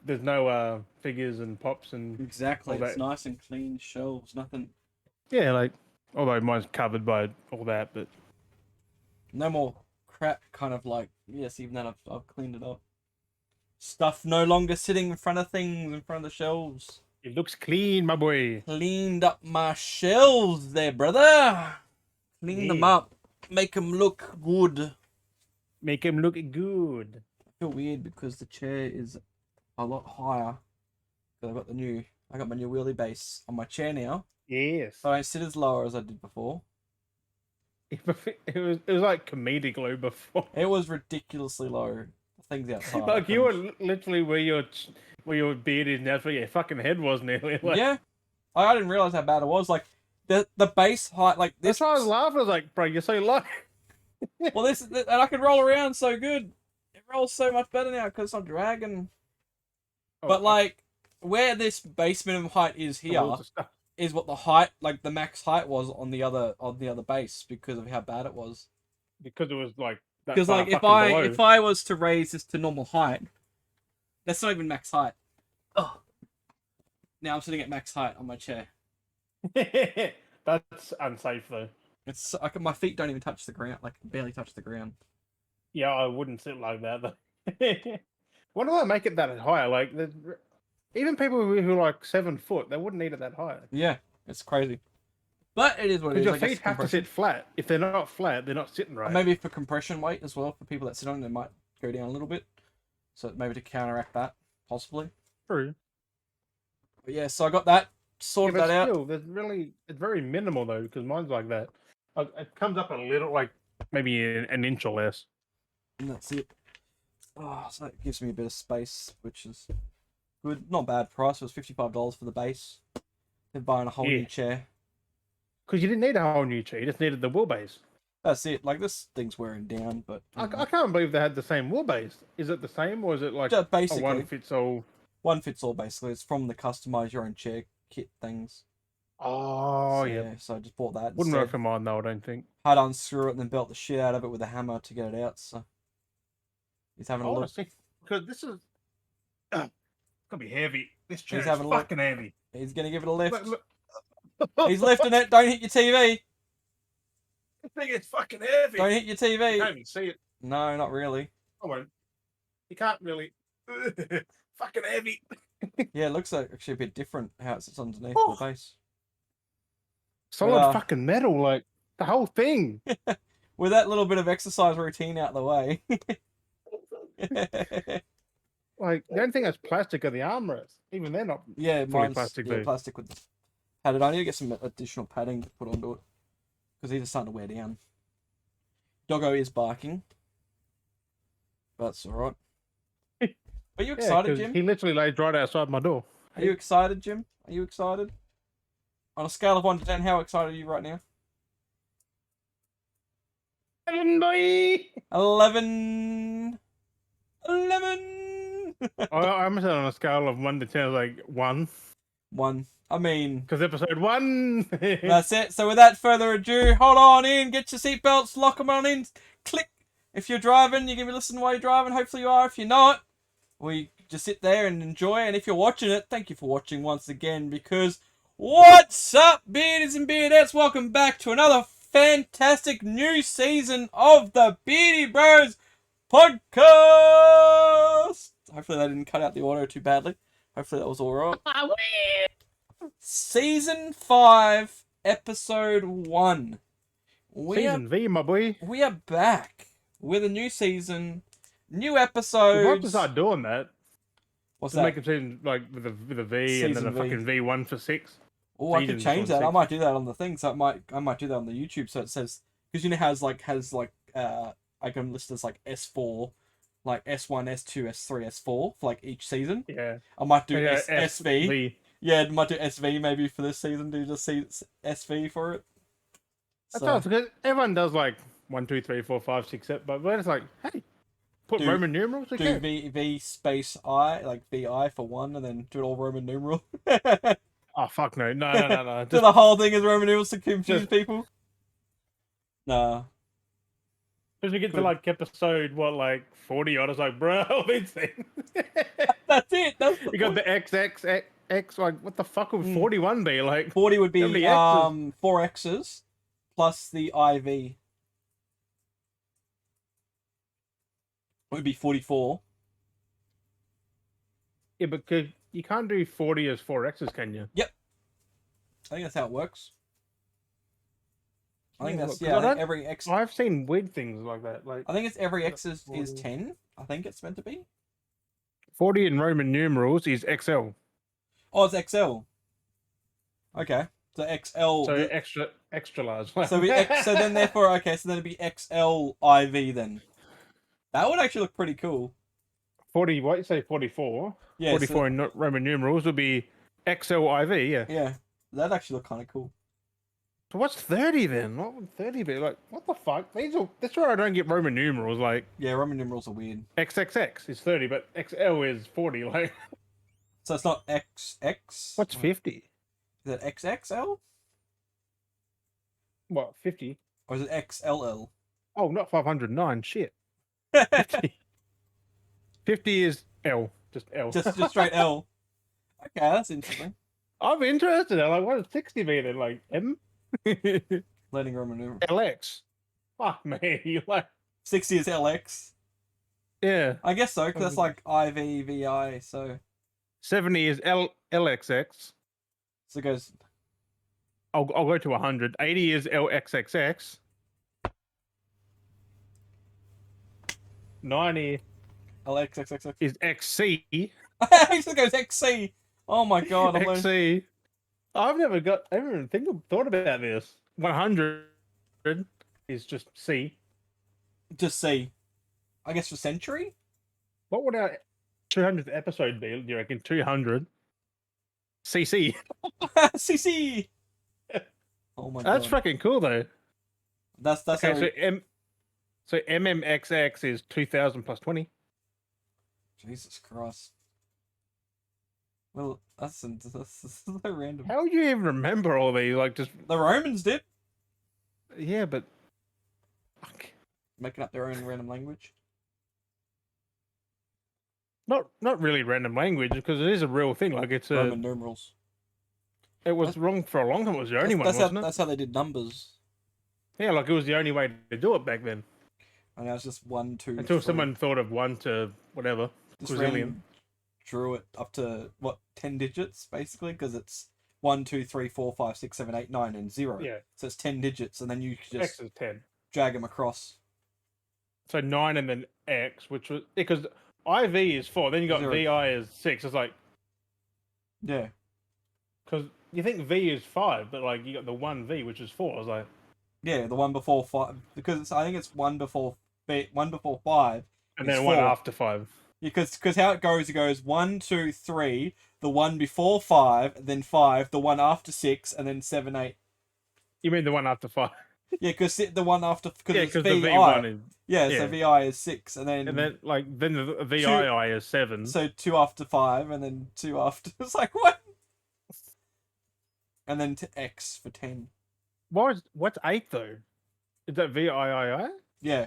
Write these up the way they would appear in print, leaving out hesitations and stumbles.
there's no figures and pops and Exactly. all It's that. nice and clean shelves. Nothing. Yeah, like although mine's covered by all that, but No more crap. Kind of like yes. Even then, I've cleaned it up. Stuff no longer sitting in front of things, in front of the shelves. it looks clean, my boy. Cleaned up my shelves there, brother. Clean them Yeah. up. Make them look good. Make him look good. I feel weird because the chair is a lot higher. Because I got my new wheelie base on my chair now. Yes. So I don't sit as lower as I did before. It was like comedic low before. It was ridiculously low. The things outside. Like you were literally where your beard is now, where your fucking head was nearly. Like, Yeah. I didn't realize how bad it was. Like the base height, like this. that's why I was laughing. I was like, bro, you're so low. Well, and I can roll around so good. It rolls so much better now because I'm dragging. But like where this base minimum height is here is what the height, like the max height was on the other base because of how bad it was. Because it was like that Because like if I was to raise this to normal height, that's not even max height. Oh, now I'm sitting at max height on my chair. That's unsafe though. It's my feet don't even touch the ground, like barely touch the ground. Yeah, I wouldn't sit like that though. Why do I make it that high? Like even people who are like 7 foot, they wouldn't need it that high. Yeah, it's crazy. But it is what it is. Because your feet have to sit flat. If they're not flat, they're not sitting right. And maybe for compression weight as well, for people that sit on it, they might go down a little bit. So maybe to counteract that, possibly. True. But yeah, so I got that, sorted that still, out. It's very minimal though, because mine's like that. It comes up a little, like maybe an inch or less. And that's it. Oh, so that gives me a bit of space, which is good. Not bad price. It was $55 for the base. They're buying a whole new chair. Because you didn't need a whole new chair, you just needed the wheelbase. That's it. Like, this thing's wearing down, but... I can't believe they had the same wheelbase. Is it the same, or is it like basically, one fits all? One fits all, basically. It's from the customize your own chair kit things. Oh, yeah. So I just bought that. Wouldn't work for mine, though, I don't think. Had to unscrew it and then belt the shit out of it with a hammer to get it out, so... He's having a look. Because this is... gonna be heavy. This chair is fucking heavy. He's gonna give it a lift. Look. He's lifting it. Don't hit your TV. This thing is fucking heavy. Don't hit your TV. You can't even see it. No, not really. I won't. You can't really. Fucking heavy. Yeah, it looks like actually a bit different how it sits underneath the base. Solid fucking metal, like the whole thing. With that little bit of exercise routine out the way. Like the only thing that's plastic are the armrests. Even they're not. Yeah, mine's plastic. Plastic with the padded. I need to get some additional padding to put onto it because these are starting to wear down. Doggo is barking, but that's all right. Are you excited, Jim? He literally lays right outside my door. Are you excited, Jim? Are you excited? On a scale of 1 to 10, how excited are you right now? 11. 11. I'm on a scale of 1 to 10, like 1. 1. I mean... Because episode 1... That's it. So without further ado, hold on in, get your seatbelts, lock them on in, click. If you're driving, you're going to be listening while you're driving. Hopefully you are. If you're not, we just sit there and enjoy. And if you're watching it, thank you for watching once again. Because what's up, Beardies and Beardettes? Welcome back to another fantastic new season of the Beardy Bros Podcast. Hopefully they didn't cut out the audio too badly. Hopefully that was all right. Season 5, episode 1. Season V, my boy. We are back with a new season, new episodes. We'll have to start doing that. What's to that? make it seem like with a V Season and then a fucking V1 for 6. Oh, I could change that. 6. I might do that on the thing. So I might do that on the YouTube. So it says, because you know how I can list as like S4, like S1, S2, S3, S4 for like each season. Yeah. I might do SV. Yeah, I might do SV maybe for this season. Do just SV for it. That's all, because everyone does like 1, 2, 3, 4, 5, 6, 7, but it's like, hey, put Roman numerals. Do V space I, like VI for 1, and then do it all Roman numeral. Oh fuck no. Do the whole thing as Roman numerals to confuse people. Nah. As we get to like episode like 40 odd, I was like, bro, these things. That's it. That's the You got the XXX, like what the fuck would 41 be? Like 40 would how be many X's? 4 X's plus the IV. It would be 44. Yeah, but you can't do 40 as 4 X's, can you? Yep. I think that's how it works. I think Yeah, that's look, 'cause I think every X. I've seen weird things like that. Like I think it's every X is 40. 10. I think it's meant to be. 40 in Roman numerals is XL. Oh, it's XL. Okay, so XL. So extra large. So so then therefore so then it'd be XL IV then. That would actually look pretty cool. 40. What you say? 44. Yeah, 44 in Roman numerals would be XLIV. Yeah. Yeah, that'd actually look kind of cool. So what's 30 then? What would 30 be? Like, what the fuck? That's where I don't get Roman numerals. Like, Yeah, Roman numerals are weird. XXX is 30, but XL is 40. Like, So it's not XX. what's 50? Is it XXL What, 50? or is it XLL? Oh, not 509. Shit. 50 is L. Just L. just straight L. Okay, that's interesting. I'm interested. I'm like, what does 60 be then? Like, M? Learning Roman numerals. LX. Fuck me. Like, 60 is LX. yeah. I guess so, because that's like IV, VI, so 70 is LXX. it goes. I'll go to 100. 80 is LXXX. 90 LXXXX. is XC. It goes XC. Oh my god, I'm learning. XC. I've never even thought about this. 100 is just C. Just C. I guess for century? What would our 200th episode be? Do you reckon 200? CC. CC! Oh my god. That's fucking cool though. That's Okay, how so MMXX is 2000 plus 20. Jesus Christ. Well, that's so random. How would you even remember all these? Like, just The Romans did. yeah, but fuck. Making up their own random language. Not really random language because it is a real thing. Like, it's Roman numerals. it was wrong for a long time. It was the only one, wasn't it? That's how they did numbers. Yeah, like it was the only way to do it back then. And now it's just 1, 2, Until 3. someone thought of 1 to whatever. Just Quadrillion. random drew it up to what 10 digits basically because it's 1, 2, 3, 4, 5, 6, 7, 8, 9, and 0. Yeah. So it's 10 digits, and then you can X just is 10. drag them across. So 9 and then X, which was because IV is 4. Then you got 0. VI is 6. It's like Yeah. because you think V is 5, but like you got the 1V, which is 4. I was like, Yeah, the one before 5 because I think it's 1 before 5. and is then 1 4. after 5. Because how it goes 1, 2, 3, the one before 5, then 5, the one after 6, and then 7, 8. You mean the 1 after 5? Yeah, because the one after because Yeah, it's because VI. the V1 is Yeah, yeah. so VI is 6, and then then the VII is 7. so 2 after 5, and then 2 after. It's like what? And then to X for 10. What's 8 though? Is that VIII? Yeah.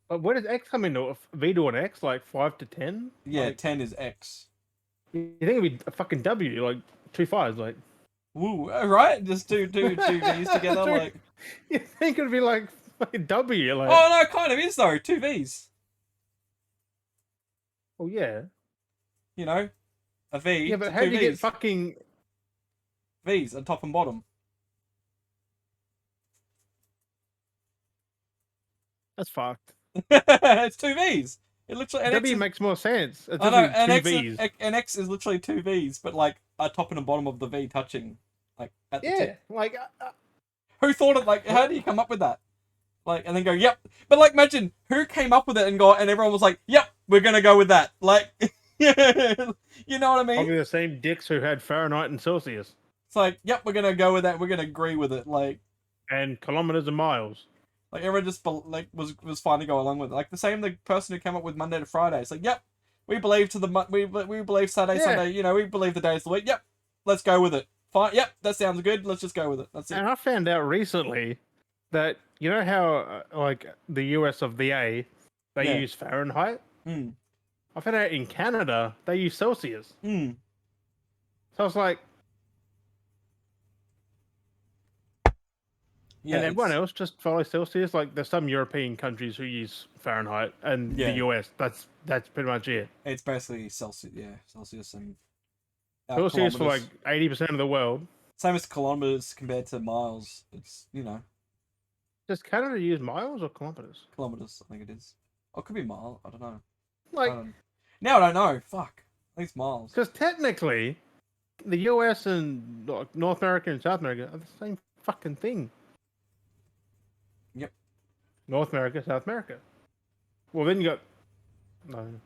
But where does X come into? V to an X, like 5 to 10? Yeah, Like, 10 is X. you think it'd be a fucking W, like 2 5s, like. Woo, right? Just do two V's together, Dude. like. You think it'd be like fucking W, like. Oh no, it kind of is though. 2 V's. Oh yeah. You know, a V. Yeah, but to how two do you get V's. fucking? V's on top and bottom? That's fucked. It's 2 V's. It looks like an W X makes more sense. It's I know, literally an two V's. X is literally 2 V's, but like a top and a bottom of the V touching, like at the Yeah, tip. like Who thought of like? How do you come up with that? Like, and then go, yep. But like, imagine who came up with it and everyone was like, yep, we're gonna go with that. Like, you know what I mean? probably the same dicks who had Fahrenheit and Celsius It's like, yep, we're gonna go with that. We're gonna agree with it. Like and kilometers and miles. everyone just was fine to go along with it. Like the same the person who came up with Monday to Friday. It's like, yep, we believe we believe Saturday, Yeah. Sunday. You know, we believe the days of the week. Yep, let's go with it. Fine. Yep, that sounds good. Let's just go with it. That's it. And I found out recently that you know how like the US of the A, they Yeah. use Fahrenheit. Mm. I found out in Canada they use Celsius. Mm. So I was like, Yeah. and everyone it's- else just follows Celsius. Like there's some European countries who use Fahrenheit, and Yeah. the US. That's pretty much it. It's basically Celsius. Yeah, Celsius and Celsius for like kilometers. 80% of the world. Same as kilometers compared to miles. It's Does Canada use miles or kilometers? kilometers. I think it is. Or it could be mile. I don't know. Like, Now I don't know. Fuck. I think it's miles. because technically, the US and like, North America and South America are the same fucking thing. Yep. North America, South America. Well, then you got no.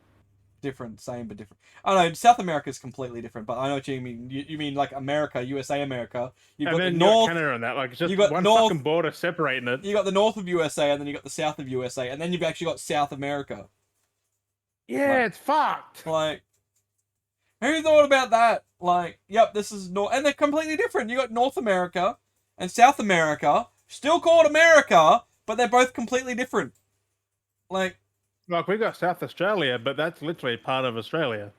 Different, same but different. I don't know. South America is completely different, but I know what you mean. You mean like America, USA, America. You've And got the then you got north. Canada on that. Like it's just you got one north- fucking border separating it. You got the north of USA, and then you got the south of USA, and then you've actually got South America. Yeah, Like- it's fucked. Like, who thought about that? Like, yep, this is North, and they're completely different. You got North America and South America, still called America, but they're both completely different. Like, Like we got South Australia, but that's literally part of Australia.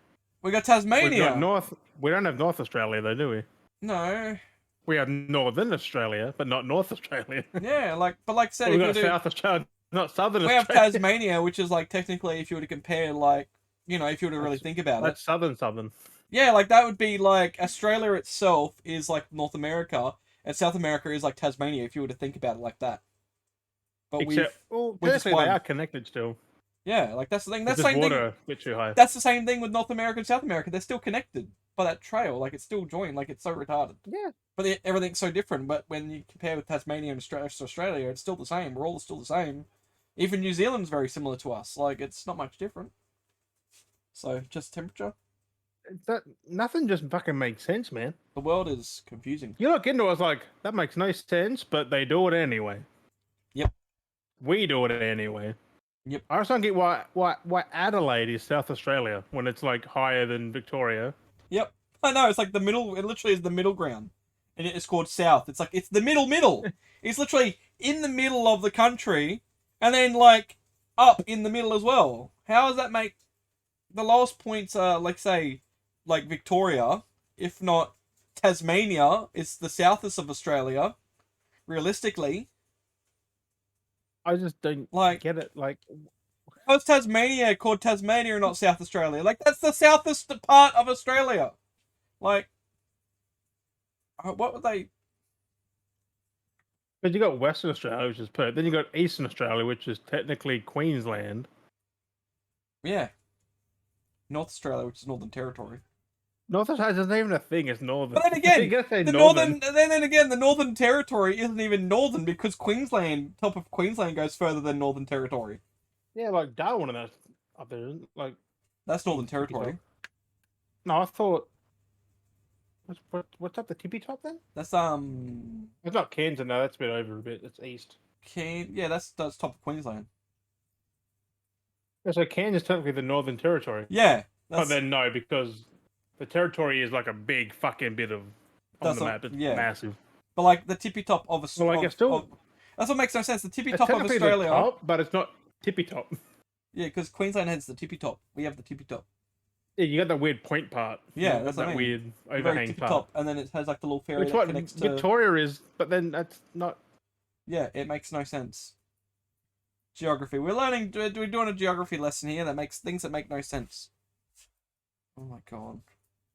we got We Tasmania. got North. We don't have North Australia though, do we? No, We have Northern Australia, but not North Australia. yeah, but like I said, we if you got do, South Australia, not Southern we have Australia. Tasmania, which is like technically, if you were to compare, like, if you were to really That's- think about it, That's Southern. yeah, like that would be like Australia itself is like North America, and South America is like Tasmania. If you were to think about it like that, but Except, well, we're just technically one. they are connected still. yeah, like that's the thing. That's It's the just same thing. water a bit too high. That's the same thing with North America and South America. They're still connected by that trail. Like it's still joined. Like it's so retarded. Yeah. But everything's so different. But when you compare with Tasmania and Australia, it's still the same. We're all still the same. Even New Zealand's very similar to us. Like it's not much different. So just temperature. That nothing just fucking makes sense, man. The world is confusing. You look into it, it's like that makes no sense, but they do it anyway. Yep. We do it anyway. Yep. I just don't get why Adelaide is South Australia when it's like higher than Victoria. Yep. I know. It's like the middle. It literally is the middle ground, and it's called South. It's like it's the middle. It's literally in the middle of the country, and then like up in the middle as well. How does that make the lowest points? Like say, like Victoria, if not Tasmania, is the southest of Australia. Realistically, I just don't like get it. Like, how's Tasmania called Tasmania and not South Australia? Like that's the southest part of Australia. Like, what would they? but you got Western Australia, which is Perth. Then you got Eastern Australia, which is technically Queensland. Yeah. North Australia, which is Northern Territory. North Australia isn't even a thing. It's northern. But then again, you gotta say The northern. then again, the Northern Territory isn't even northern because Queensland, top of Queensland, goes further than Northern Territory. Yeah, like Darwin and that up there. Isn't it? Like, That's Northern Territory. no, I thought. What's up the tippy top then? That's It's not Kansas. No, that's a bit over a bit. It's east. yeah, that's top of Queensland. Yeah, so Kansas is technically the Northern Territory. Yeah, But then no, because the territory is like a big fucking bit of on That's the a- map. It's yeah. massive. but like the tippy top of Well, like, it's still- that's what makes no sense. The tippy It's top of technically Australia. the top, but it's not tippy top. Yeah, because Queensland has the tippy top. We have the tippy top. Yeah, you got that weird point part. Yeah, You got that's what that I mean. weird The very overhang tippy part. top, and then it has like the little ferry Which that what connects to. Victoria is, but then that's not. Yeah, it makes no sense. Geography. We're doing a geography lesson here that makes things that make no sense. Oh my god.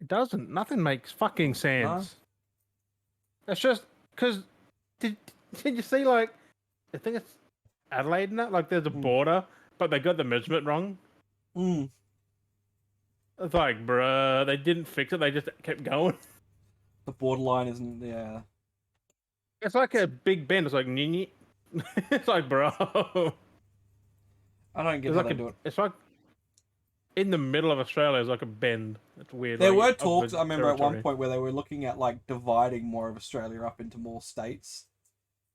It doesn't. Nothing makes fucking sense. It's just because did you see like I think it's Adelaide and that like there's a border, but they got the measurement wrong. Mm. It's like, bruh, they didn't fix it. They just kept going. The borderline isn't. Yeah. It's like a big bend. It's like nyeh. It's like, bro. I don't get It's how like they do it. it's like in the middle of Australia is like a bend. It's weird. There like, were of the talks. I remember at one territory. point where they were looking at like dividing more of Australia up into more states.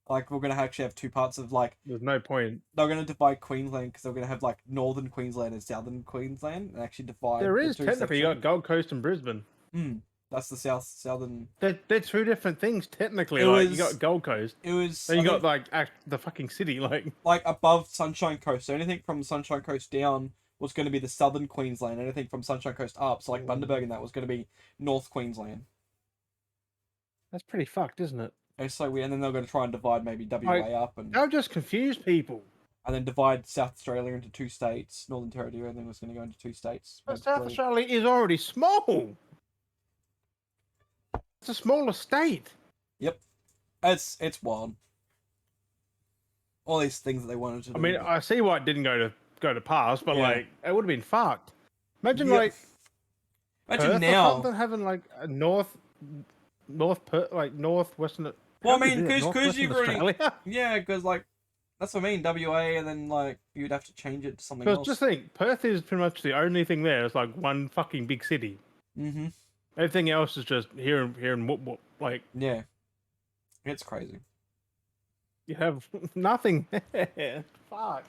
Like we're gonna actually have two parts of like There's no point. they're gonna divide Queensland because they're gonna have like Northern Queensland and Southern Queensland and actually divide. There the is two technically you got sections. Gold Coast and Brisbane. Mm. That's the southern. They're two different things technically. It Like was- you got Gold Coast, It was. then you I got think, like the fucking city. like above Sunshine Coast. So anything from Sunshine Coast down was going to be the southern Queensland. Anything from Sunshine Coast up, so like Bundaberg and that was going to be North Queensland. that's pretty fucked, isn't it? It's so weird. And then they're going to try and divide maybe WA up and They'll just confuse people. then divide South Australia into 2 states. Northern Territory, everything was going to go into 2 states. But maybe South 3. Australia is already small. It's a smaller state. Yep, it's wild. All these things that they wanted to do. I mean, I see why it didn't go to pass, but Yeah. like it would have been fucked. Imagine Yeah. like Imagine Perth or now. something having like a northwestern. Well, I how do you mean, do it? because you've Northwestern already, Australia? yeah, because like that's what I mean, WA, and then like you'd have to change it to something Because else. just think, Perth is pretty much the only thing there. It's like one fucking big city. Mm-hmm. Everything else is just here and whoop whoop. Like Yeah, it's crazy. you have nothing. Fuck.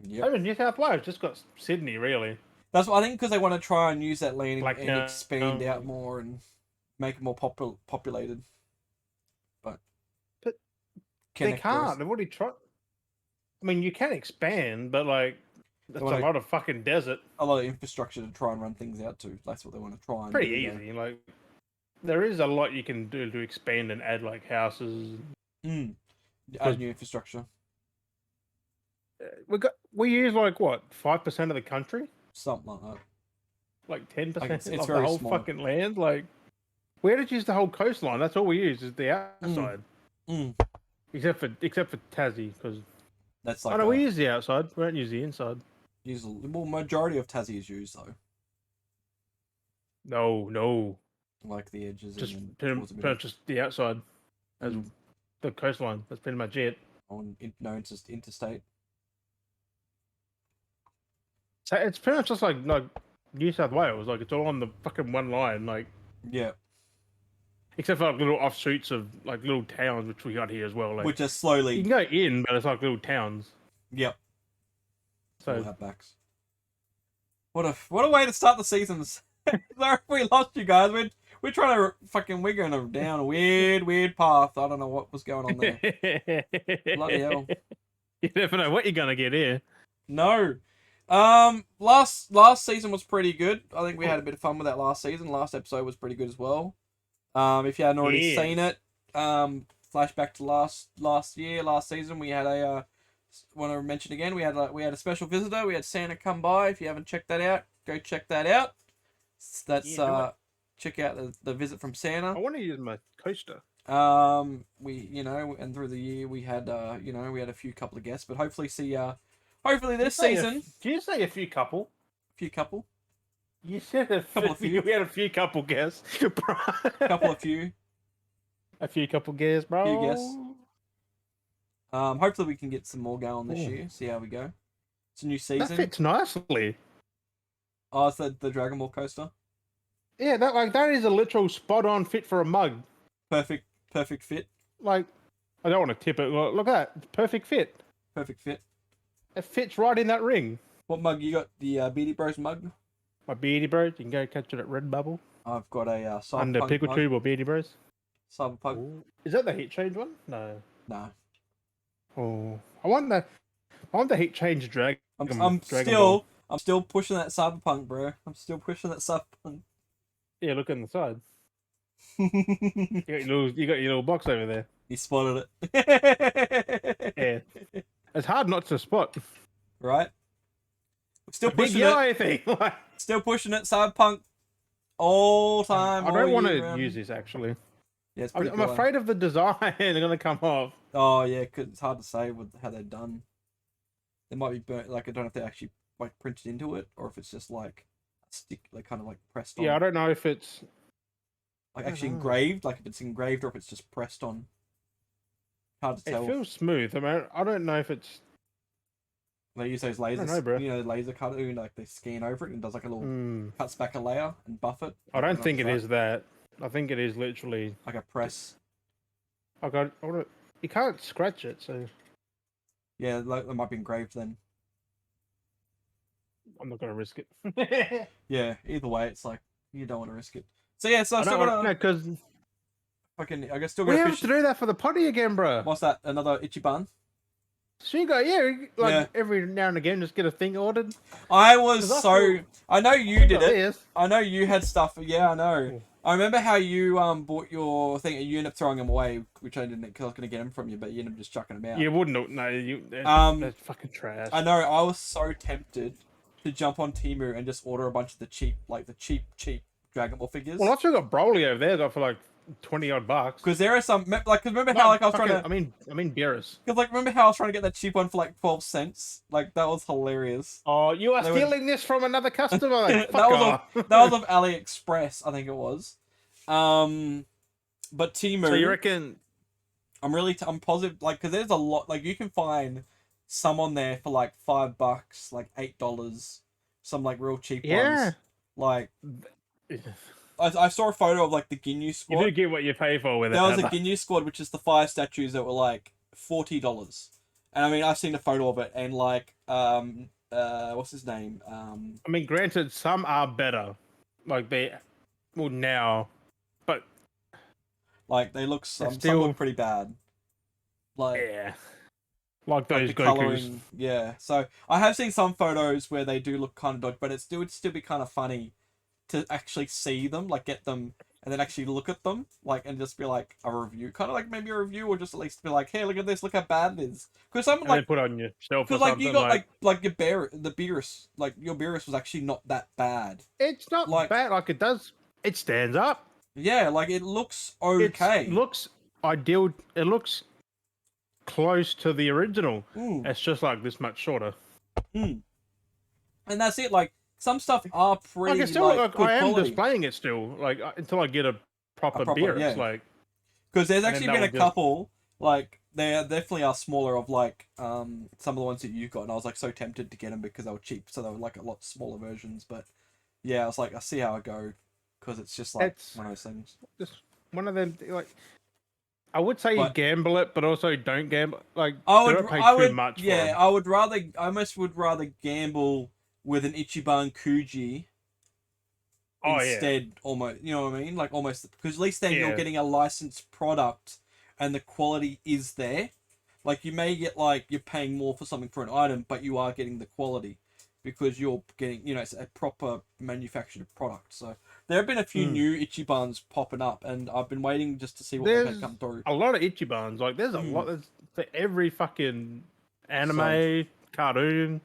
Yep. Even New South Wales just got Sydney, really. That's what I think, because they want to try and use that land Like, and expand out more and make it more populated. But they connect can't. us. They've already tried. I mean, you can expand, but like that's a wanna- lot of fucking desert. A lot of infrastructure to try and run things out to. That's what they want to try and Pretty do, easy. Like there is a lot you can do to expand and add like houses. though. Add new infrastructure. We use like what 5% of the country, Something like that. like 10% it's of the very whole small. fucking land. Like we had to use the whole coastline. That's all we use is the outside, Mm. except for Tassie because That's like no, we use the outside. We don't use the inside. well, majority of Tassie is used though, No, like the edges just and pretty towards the middle. much just the outside as the coastline. That's pretty much it. No, it's just interstate. So it's pretty much just like New South Wales. Like it's all on the fucking one line. Like Yeah, except for like little offshoots of like little towns which we got here as well. Like which are you slowly. can go in, but it's like little towns. Yep. So All outbacks. What a way to start the seasons. Sorry if we lost you guys. We're trying to we're going down a weird path. I don't know what was going on there. Bloody hell. You never know what you're gonna get here. No. Last season was pretty good. I think we had a bit of fun with that last season. Last episode was pretty good as well. If you hadn't already seen it, flashback to last season, we had a want to mention again, we had a special visitor. We had Santa come by. If you haven't checked that out, go check that out. That's check out the visit from Santa. I want to use my coaster. We and through the year we had we had a couple of guests, but hopefully this season Do you say a few couple? few couple. You said a Couple of few. We had a few couple guests. Couple of few. A few couple guests, bro. Few guests. Hopefully we can get some more going this Ooh. year. See how we go. It's a new That season. fits nicely. Oh, it's the Dragon Ball coaster. Yeah, that is a literal spot on fit for a mug. Perfect fit. Like, I don't want to tip it. Look at that. It's perfect fit. Perfect fit. It fits right in that ring. What mug you got? The Beardy Bros mug. My Beardy Bros. You can go catch it at Redbubble. I've got a Under Cyberpunk Pickle mug. Tube or Beardy Bros. Cyberpunk. Ooh. Is that the heat change one? No. No. Oh, I want the heat change dragon. I'm still pushing that Cyberpunk, bro. I'm still pushing that Cyberpunk. Yeah, look on the side. You got your little box over there. You spotted it. Yeah. It's hard not to spot. Right? Still The big pushing it. yellow thing. Still pushing it. Cyberpunk all time. I don't want year to round. use this actually. Yeah, it's I'm pretty cool. afraid of the design. They're gonna come off. Oh yeah, 'cause it's hard to say with how they're done. They might be burnt. Like I don't know if they actually like printed into it or if it's just like stick, like kind of like pressed on. Yeah, I don't know if it's like I don't actually know. engraved. Like if it's engraved or if it's just pressed on. Hard to tell. It feels smooth. I mean, I don't know if it's. They use those lasers. know, bro. You know, the laser cutter. Like they scan over it and does like a little cuts back a layer and buff it. I don't think it like is that. I think it is literally. like a press. You can't scratch it, so Yeah, like it might be engraved then. I'm not gonna risk it. Yeah, either way, it's like you don't want to risk it. So yeah, so I still got because fucking. I guess still we got have to do that for the potty again, bro. What's that? Another Ichiban? So you go, every now and again, just get a thing ordered. I know you did it. This. I know you had stuff. Yeah, I know. I remember how you bought your thing and you ended up throwing them away, which I didn't because I was going to get them from you, but you ended up just chucking them out. You wouldn't. No, that's fucking trash. I know. I was so tempted to jump on Temu and just order a bunch of the cheap Dragon Ball figures. Well, I've still got Broly over there. Got for like $20 bucks. Because there are some remember how I was trying to. I mean Beerus. Because remember how I was trying to get that cheap one for like 12 cents? Like that was hilarious. Oh, you are stealing this from another customer. Like, fuck off. That was of AliExpress, I think it was. But Temu. So you reckon? I'm positive, because there's a lot. Like you can find some on there for like $5, like $8. Some like real cheap ones. Like. I saw a photo of like the Ginyu squad. You do get what you pay for with it. There was a Ginyu squad, which is the 5 statues that were like $40. And I mean, I've seen a photo of it, and like, what's his name? I mean, granted, some are better, like now, but like they look some look pretty bad. Like like those the Gokus. Coloring, yeah. So I have seen some photos where they do look kind of dodgy, but it would still be kind of funny to actually see them, like get them, and then actually look at them, like, and just be like a review, kind of like maybe a review, or just at least be like, hey, look at this, look how bad it is. Because some like put on your shelf. Because like you got like your Beerus, like your Beerus was actually not that bad. It's not bad. Like it does. It stands up. Yeah, like it looks okay. It looks ideal. It looks close to the original. It's just like this much shorter. And that's it. Like. Some stuff are pretty good I am quality. displaying it still, like until I get a proper Beerus, like. Because there's actually been a couple, like they definitely are smaller of like some of the ones that you've got, and I was like so tempted to get them because they were cheap, so they were like a lot smaller versions. But yeah, I was like, I see how I go, because it's just like one of those things. Just one of them, like. I would say you gamble it, but also don't gamble. Like don't pay too much. Yeah, I almost would rather gamble with an Ichiban Kuji instead, almost, you know what I mean? Like almost, because at least then you're getting a licensed product and the quality is there. Like you may get like you're paying more for something for an item, but you are getting the quality because you're getting, it's a proper manufactured product. So there have been a few new Ichibans popping up, and I've been waiting just to see what they've had come through. A lot of Ichibans, like there's a lot for every fucking anime, cartoon.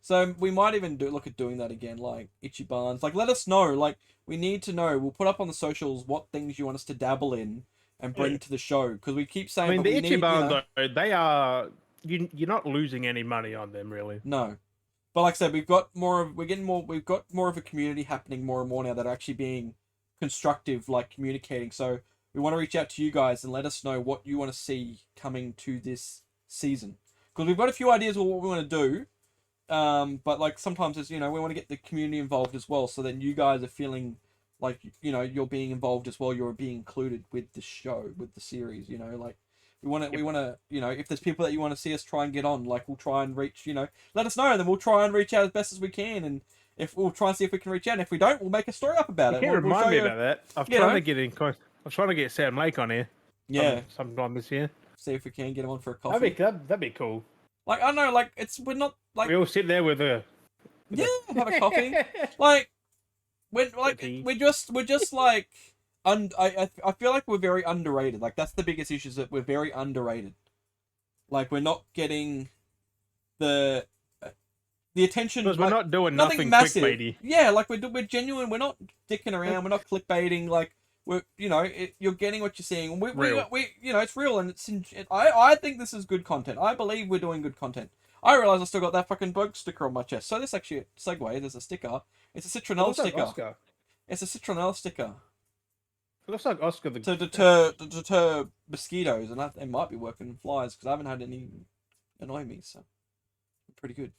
So we might even look at doing that again, like Ichibans. Like, let us know. Like, we need to know. We'll put up on the socials what things you want us to dabble in and bring to the show, because we keep saying. I mean, the Ichibans, though, they are. You're not losing any money on them, really. No, but like I said, we've got more of a community happening more and more now that are actually being constructive, like communicating. So we want to reach out to you guys and let us know what you want to see coming to this season, because we've got a few ideas of what we want to do. But like sometimes it's, we want to get the community involved as well, so then you guys are feeling like, you're being involved as well, you're being included with the show, with the series, like we want to, if there's people that you want to see us try and get on, like we'll try and reach, let us know, and then we'll try and reach out as best as we can, and if we'll try and see if we can reach out, and if we don't, we'll make a story up about it. Remind me about that. I'm trying to get Sam Lake on here. Yeah. Sometime this year. See if we can get him on for a coffee. That'd be cool. Like, I don't know, like, we're not, like... We all sit there with have a coffee. Like, we're just like... I feel like we're very underrated. Like, that's the biggest issue, is that we're very underrated. Like, we're not getting the attention... Because we're not doing nothing massive. Clickbaity. Yeah, like, we're genuine, we're not dicking around, we're not clickbaiting, like... We're, you're getting what you're seeing. We it's real, and I think this is good content. I believe we're doing good content. I realize I still got that fucking bug sticker on my chest. So this actually a segue. There's a sticker. It's a citronella sticker. Oscar. It's a citronella sticker. It looks like Oscar to deter mosquitoes, and it might be working flies, because I haven't had any annoy me, so pretty good.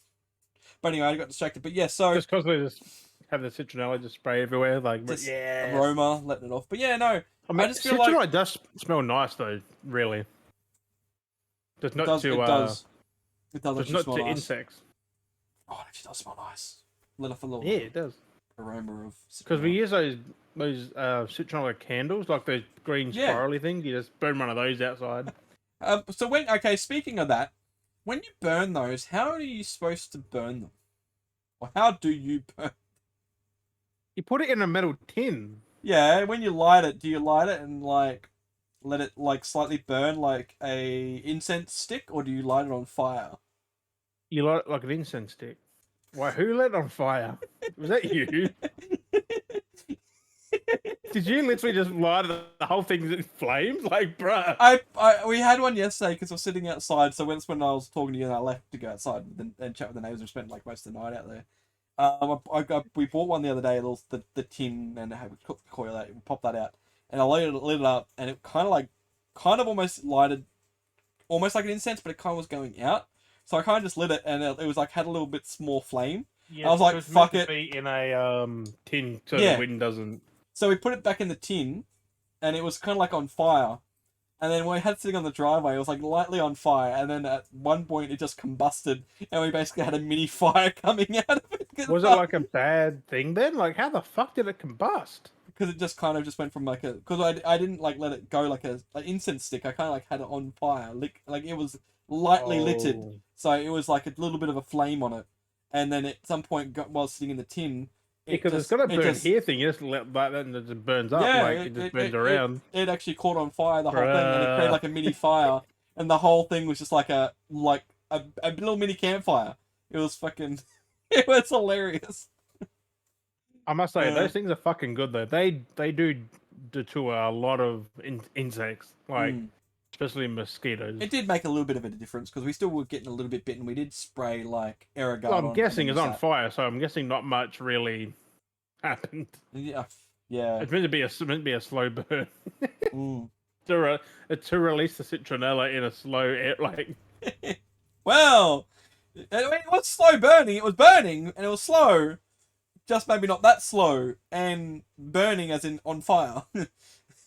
But anyway, I got distracted. But yeah, so just because they just have the citronella just spray everywhere, like aroma, letting it off. But yeah, no, I just feel citronella like does smell nice though. Really, just not to it does just not to nice. insects. Oh, it actually does smell nice. Let off a little it does aroma of because we use those citronella candles, like those green Yeah. spirally things. You just burn one of those outside. Speaking of that, when you burn those, how are you supposed to burn them? Or how do you burn? You put it in a metal tin. Yeah, when you light it, do you light it and like let it like slightly burn like a incense stick, or do you light it on fire? You light it like an incense stick. Why? Who lit it on fire? Was that you? Did you literally just light the whole thing in flames? Like, bruh. We had one yesterday because I was sitting outside. So that's when I was talking to you, and I left to go outside and chat with the neighbors and spent like most of the night out there. We bought one the other day, the tin, and we took the coil out, we popped that out, and I lit it up, and it kind of almost lighted, almost like an incense, but it kind of was going out. So I kind of just lit it, and it was like had a little bit small flame. Yeah, I was like, fuck it. Be in a tin so Yeah. the wind doesn't. So we put it back in the tin, and it was kind of like on fire. And then when we had it sitting on the driveway, it was like lightly on fire. And then at one point, it just combusted, and we basically had a mini fire coming out of it. Was it like a bad thing then? Like, how the fuck did it combust? Because it just kind of just went from like a... Because I didn't like let it go like an incense stick. I kind of like had it on fire. Like it was lightly litted. So it was like a little bit of a flame on it. And then at some point, while sitting in the tin... Because it's got a burn here thing. You just let that and it just burns up. Yeah, like, it just burns around. It actually caught on fire, the whole thing, and it created like a mini fire. And the whole thing was just like a little mini campfire. It was fucking... It was hilarious. I must say, those things are fucking good though. They do deter a lot of insects, like especially mosquitoes. It did make a little bit of a difference because we still were getting a little bit bitten. We did spray like Aerogard. Well, I'm guessing it's on fire, so I'm guessing not much really happened. Yeah. It's meant to be a slow burn. Mm. to release the citronella in a slow air, like. Well, it was slow burning. It was burning and it was slow. Just maybe not that slow, and burning as in on fire.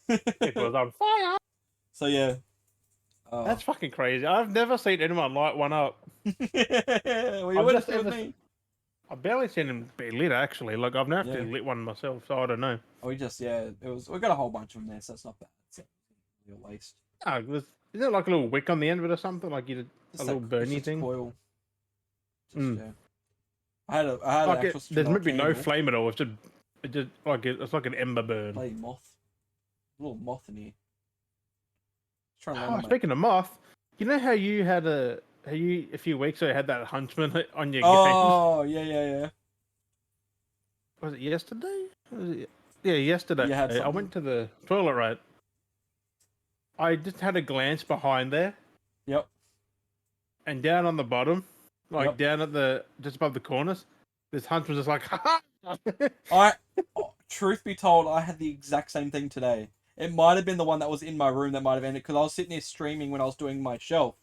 It was on fire. So yeah. That's fucking crazy. I've never seen anyone light one up. Well, you would have seen me. I've barely seen him be lit actually. Like I've never actually lit one myself, so I don't know. We got a whole bunch of them there, so it's not bad. It's a real waste. Oh, is there like a little wick on the end of it or something? Like you did a little burny thing? Coil. Yeah. I had like an there's maybe no flame at all. It's just like it's like an ember burn. Bloody moth. A little moth in here. Speaking of moth, you know how you had a few weeks ago had that huntsman on your game? Oh yeah. Was it yesterday? Yeah, yesterday. I went to the toilet, right? I just had a glance behind there. Yep. And down on the bottom, like down at just above the corners, this huntsman was just like, ha. Truth be told, I had the exact same thing today. It might have been the one that was in my room that might have ended because I was sitting there streaming when I was doing my shelf,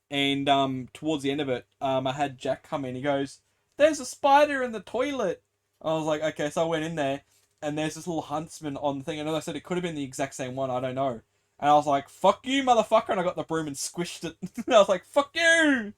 and towards the end of it, I had Jack come in. He goes, "There's a spider in the toilet." I was like, "Okay," so I went in there, and there's this little huntsman on the thing, and as I said, it could have been the exact same one. I don't know. And I was like, "Fuck you, motherfucker!" And I got the broom and squished it. And I was like, "Fuck you!"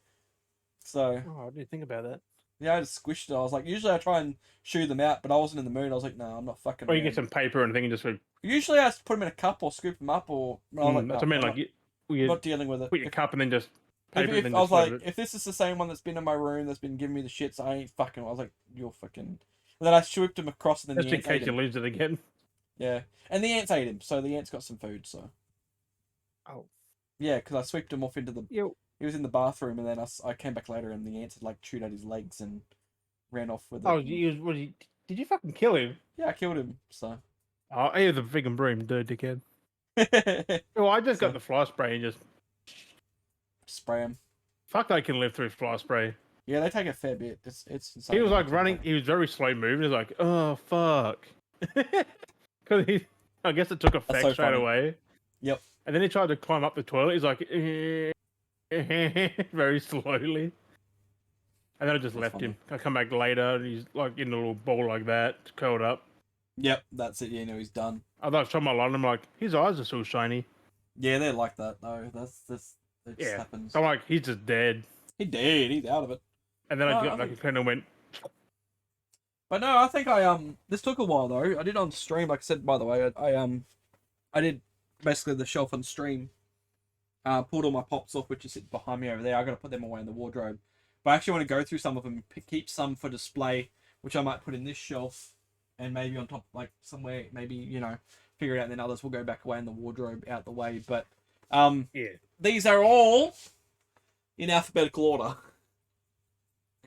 So. Oh, I didn't think about that. Yeah, I just squished it. I was like, usually I try and shoo them out, but I wasn't in the mood. I was like, no, I'm not fucking. Or you get some paper and thing and just. Usually I just put them in a cup or scoop them up or. That's what I mean. Like I'm not dealing with it. Put your cup and then just. Paper I was like, if this is the same one that's been in my room that's been giving me the shits, I ain't fucking. I was like, you're fucking. And then I swooped him across, and then just in case you lose it again. Yeah, and the ants ate him, so the ants got some food. So. Oh. Yeah, because I swept him off into the. Yo. He was in the bathroom, and then I came back later, and the ants had like chewed at his legs and ran off with it. Oh, did you fucking kill him? Yeah, I killed him. So. Oh, yeah, the friggin' broom, dude, dickhead. Well, I just got the fly spray and just spray him. Fuck, they can live through fly spray. Yeah, they take a fair bit. It's insane. He was like running. He was very slow moving. He was like, oh fuck, because I guess it took effect so straight away. Yep. And then he tried to climb up the toilet. He's like, very slowly. And then I just left him. I come back later, and he's like in a little ball like that, curled up. Yep, that's it. Yeah, no, he's done. I thought I shot my light, and I'm like, his eyes are still shiny. Yeah, they're like that though. That just happens. I'm like, he's just dead. He did. He's out of it. And then I got back and kind of went. But no, I think this took a while though. I did on stream, like I said, by the way. I did basically the shelf on stream. Pulled all my pops off, which is sitting behind me over there. I got to put them away in the wardrobe. But I actually want to go through some of them, keep some for display, which I might put in this shelf, and maybe on top, like somewhere, maybe figure it out. And then others will go back away in the wardrobe, out the way. But these are all in alphabetical order.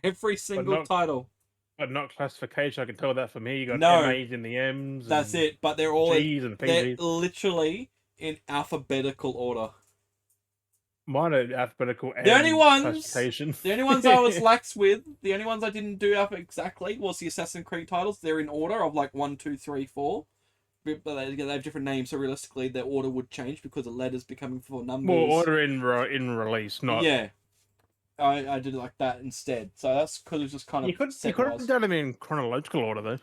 Every single title. But not classification. I can tell that from here. You got MAs in the M's. That's it. But they're all G's and PGs. They're literally in alphabetical order. Mine are alphabetical and the only ones classification. The only ones I was lax with, the only ones I didn't do up exactly was the Assassin's Creed titles. They're in order of like 1, 2, 3, 4. But they have different names, so realistically their order would change because the letters becoming 4 numbers. More order in release, not... Yeah. I did it like that instead. So that's because it was just kind of... You could have done them in chronological order, though.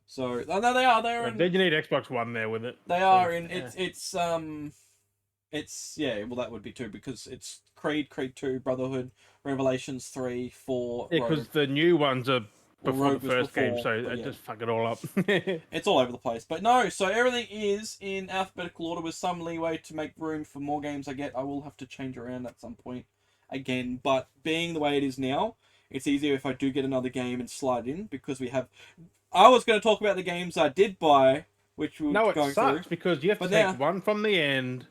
So, no, they are. They're in... Then you need Xbox One there with it. They are in... It's well, that would be 2 because it's Creed 2, Brotherhood, Revelations 3, 4. Yeah, because the new ones are before the first game, so it just fuck it all up. It's all over the place, but no. So everything is in alphabetical order with some leeway to make room for more games. I will have to change around at some point again, but being the way it is now, it's easier if I do get another game and slide in because we have. I was going to talk about the games I did buy, which we were going sucks through, because you have to take one from the end.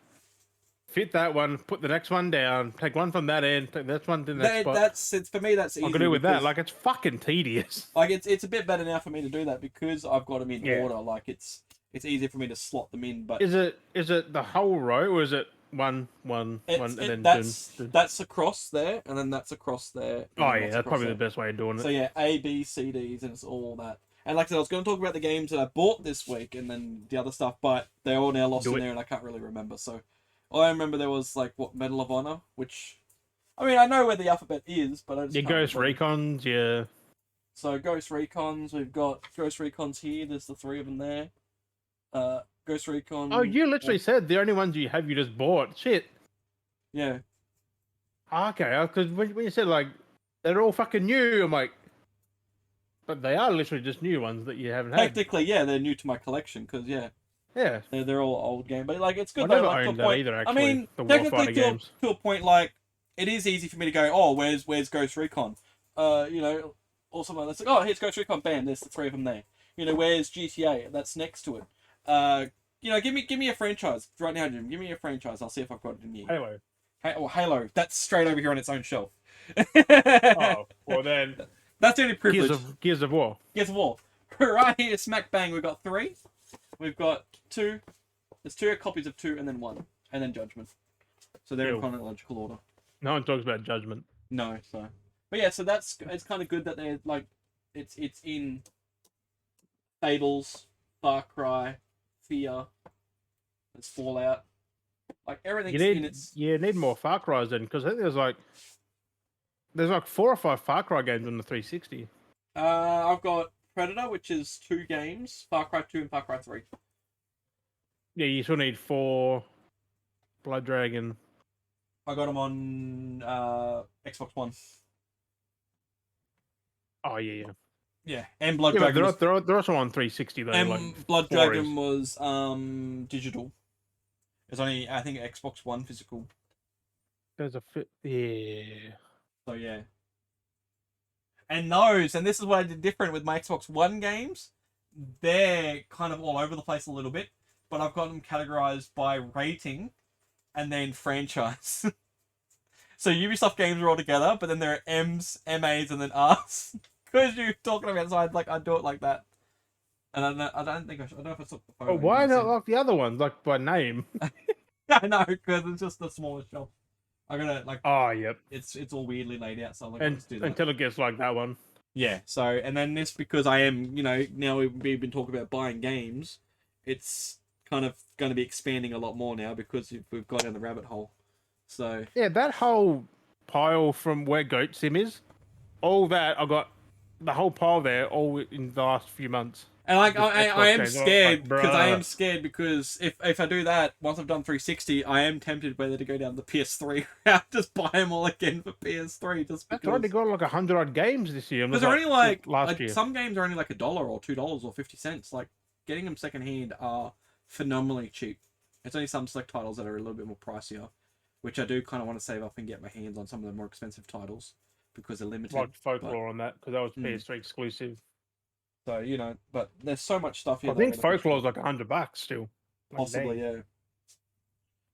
Fit that one, put the next one down, take one from that end, take this one to the next spot. For me, that's easy. I can do with that. Like, it's fucking tedious. Like, it's a bit better now for me to do that because I've got them in order. Like, it's easier for me to slot them in. But is it the whole row or is it one, and then that's across there, and then that's across there. Oh yeah, that's probably the best way of doing it. So yeah, A, B, C, Ds, and it's all that. And like I said, I was going to talk about the games that I bought this week and then the other stuff, but they're all now lost in there, and I can't really remember. So. I remember there was like Medal of Honor, which I mean I know where the alphabet is, but I just Ghost Recons, yeah. So Ghost Recons, we've got Ghost Recons here. There's the 3 of them there. Ghost Recon. Oh, you literally said the only ones you just bought. Shit. Yeah. Okay, because when you said like they're all fucking new, I'm like, but they are literally just new ones that you haven't had. Technically, yeah, they're new to my collection because yeah, they're all old games, but like it's good. I never owned that either. Actually, I mean, technically to a point, like it is easy for me to go, oh, where's Ghost Recon? Or something that's like, oh, here's Ghost Recon, bam, there's the 3 of them there. Where's GTA? That's next to it. Give me a franchise right now, Jim. Give me a franchise. I'll see if I've got it in here. Halo. Halo. That's straight over here on its own shelf. Oh, well then. That's the only privilege. Gears of War. Gears of War. Right here, smack bang. We've got 3. We've got 2. There's 2 copies of 2 and then 1. And then Judgment. So they're in chronological order. No one talks about Judgment. No, so. But yeah, so it's kind of good that they're like, it's in Fables, Far Cry, Fear, it's Fallout. Like everything's in its... You need more Far Cry's then, because I think there's like 4 or 5 Far Cry games on the 360. I've got Predator, which is 2 games, Far Cry 2 and Far Cry 3. Yeah, you still need 4. Blood Dragon. I got them on Xbox One. Oh yeah. Yeah, and Blood Dragon. They're also on 360 though. And Blood Dragon was digital. There's only I think Xbox One physical. There's a yeah. So yeah. And this is what I did different with my Xbox One games. They're kind of all over the place a little bit, but I've got them categorized by rating and then franchise. So Ubisoft games are all together, but then there are M's, MAs, and then R's. Because you're talking about, so I'd do it like that. And I don't think I should. I don't know if I took the photo. Oh, why not like the other ones, like by name? I know, because it's just the smallest shelf. I'm gonna like. Oh, yep. It's all weirdly laid out, so I'm like, and, let's do that. Until it gets like that one. Yeah. So and then this because I am now we've been talking about buying games, it's kind of going to be expanding a lot more now because we've gone down the rabbit hole. So yeah, that whole pile from where Goat Sim is, all that I got the whole pile there all in the last few months. And like Just I Xbox am games. I'm scared like, because I am bruh. scared because if I do that once I've done 360, I am tempted whether to go down the PS3 route, just buy them all again for PS3 just That's because. already got like 100 odd games this year. Because they're only like last year. some games are only like $1 or $2 or 50 cents. Like getting them secondhand are phenomenally cheap. It's only some select titles that are a little bit more pricier, which I do kind of want to save up and get my hands on some of the more expensive titles because they're limited. Like Folklore on that because that was PS3 exclusive. So but there's so much stuff here. I think Folklore's like $100 still. Like, possibly, dang. yeah.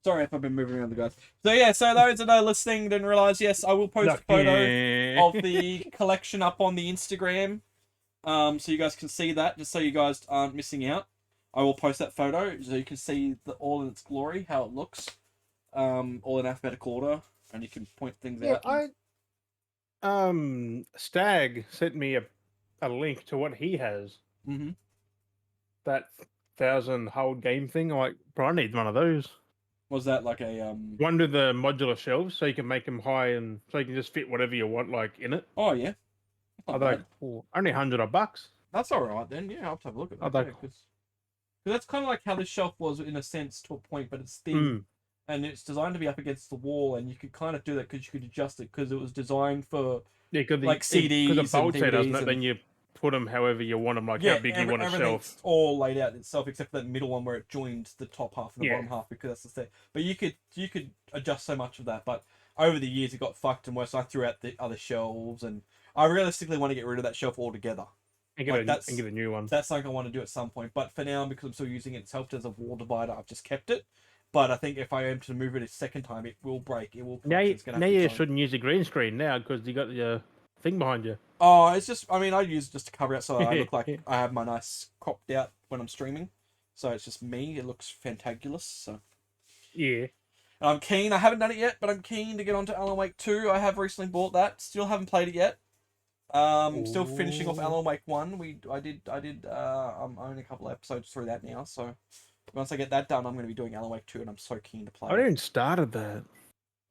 Sorry if I've been moving around the guys. So yeah, so those that are listening didn't realize. Yes, I will post a photo of the collection up on the Instagram, so you guys can see that. Just so you guys aren't missing out, I will post that photo so you can see all in its glory, how it looks, all in alphabetical order, and you can point things out. Stag sent me a link to what he has. Mm-hmm. That 1,000 whole game thing. I'm like, bro, I need one of those. Was that like a one with the modular shelves, so you can make them high and so you can just fit whatever you want, like in it. Oh yeah. I'm like, only $100. That's all right then. Yeah, I'll have to have a look at that. Because that's kind of like how this shelf was in a sense to a point, but it's thin and it's designed to be up against the wall, and you could kind of do that because you could adjust it because it was designed for like CDs because the bolt and DVDs. Doesn't it? Then you put them however you want them, like how big you want a shelf. All laid out itself except for that middle one where it joins the top half and the bottom half because that's the thing. But you could adjust so much of that, but over the years it got fucked and worse. So I threw out the other shelves, and I realistically want to get rid of that shelf altogether. And get a new one. That's something I want to do at some point. But for now, because I'm still using it itself as a wall divider, I've just kept it. But I think if I am to move it a second time, it will break. It will. Now you shouldn't use a green screen now because you got your thing behind you. Oh, it's just. I mean, I use it just to cover it so I look like I have my nice cropped out when I'm streaming. So it's just me. It looks fantabulous. So. Yeah. And I'm keen. I haven't done it yet, but I'm keen to get onto Alan Wake 2. I have recently bought that. Still haven't played it yet. Still finishing off Alan Wake 1. I'm only a couple of episodes through that now, so once I get that done, I'm going to be doing Alan Wake 2, and I'm so keen to play it. I didn't started that.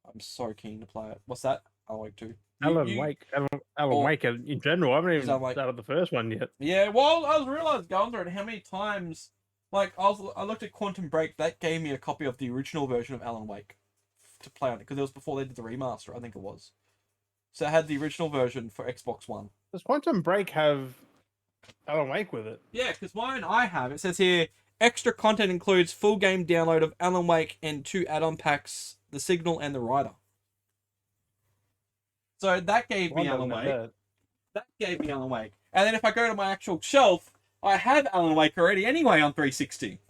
I'm so keen to play it. What's that? Alan Wake 2. Alan Wake in general. I haven't even started the first one yet. Yeah, well, I was realising going through it how many times. Like I looked at Quantum Break. That gave me a copy of the original version of Alan Wake to play on it because it was before they did the remaster. I think it was. So it had the original version for Xbox One. Does Quantum Break have Alan Wake with it? Yeah, because mine I have. It says here, extra content includes full game download of Alan Wake and 2 add-on packs, The Signal and The Rider. So that gave me Alan Wake. That gave me Alan Wake. And then if I go to my actual shelf, I have Alan Wake already anyway on 360.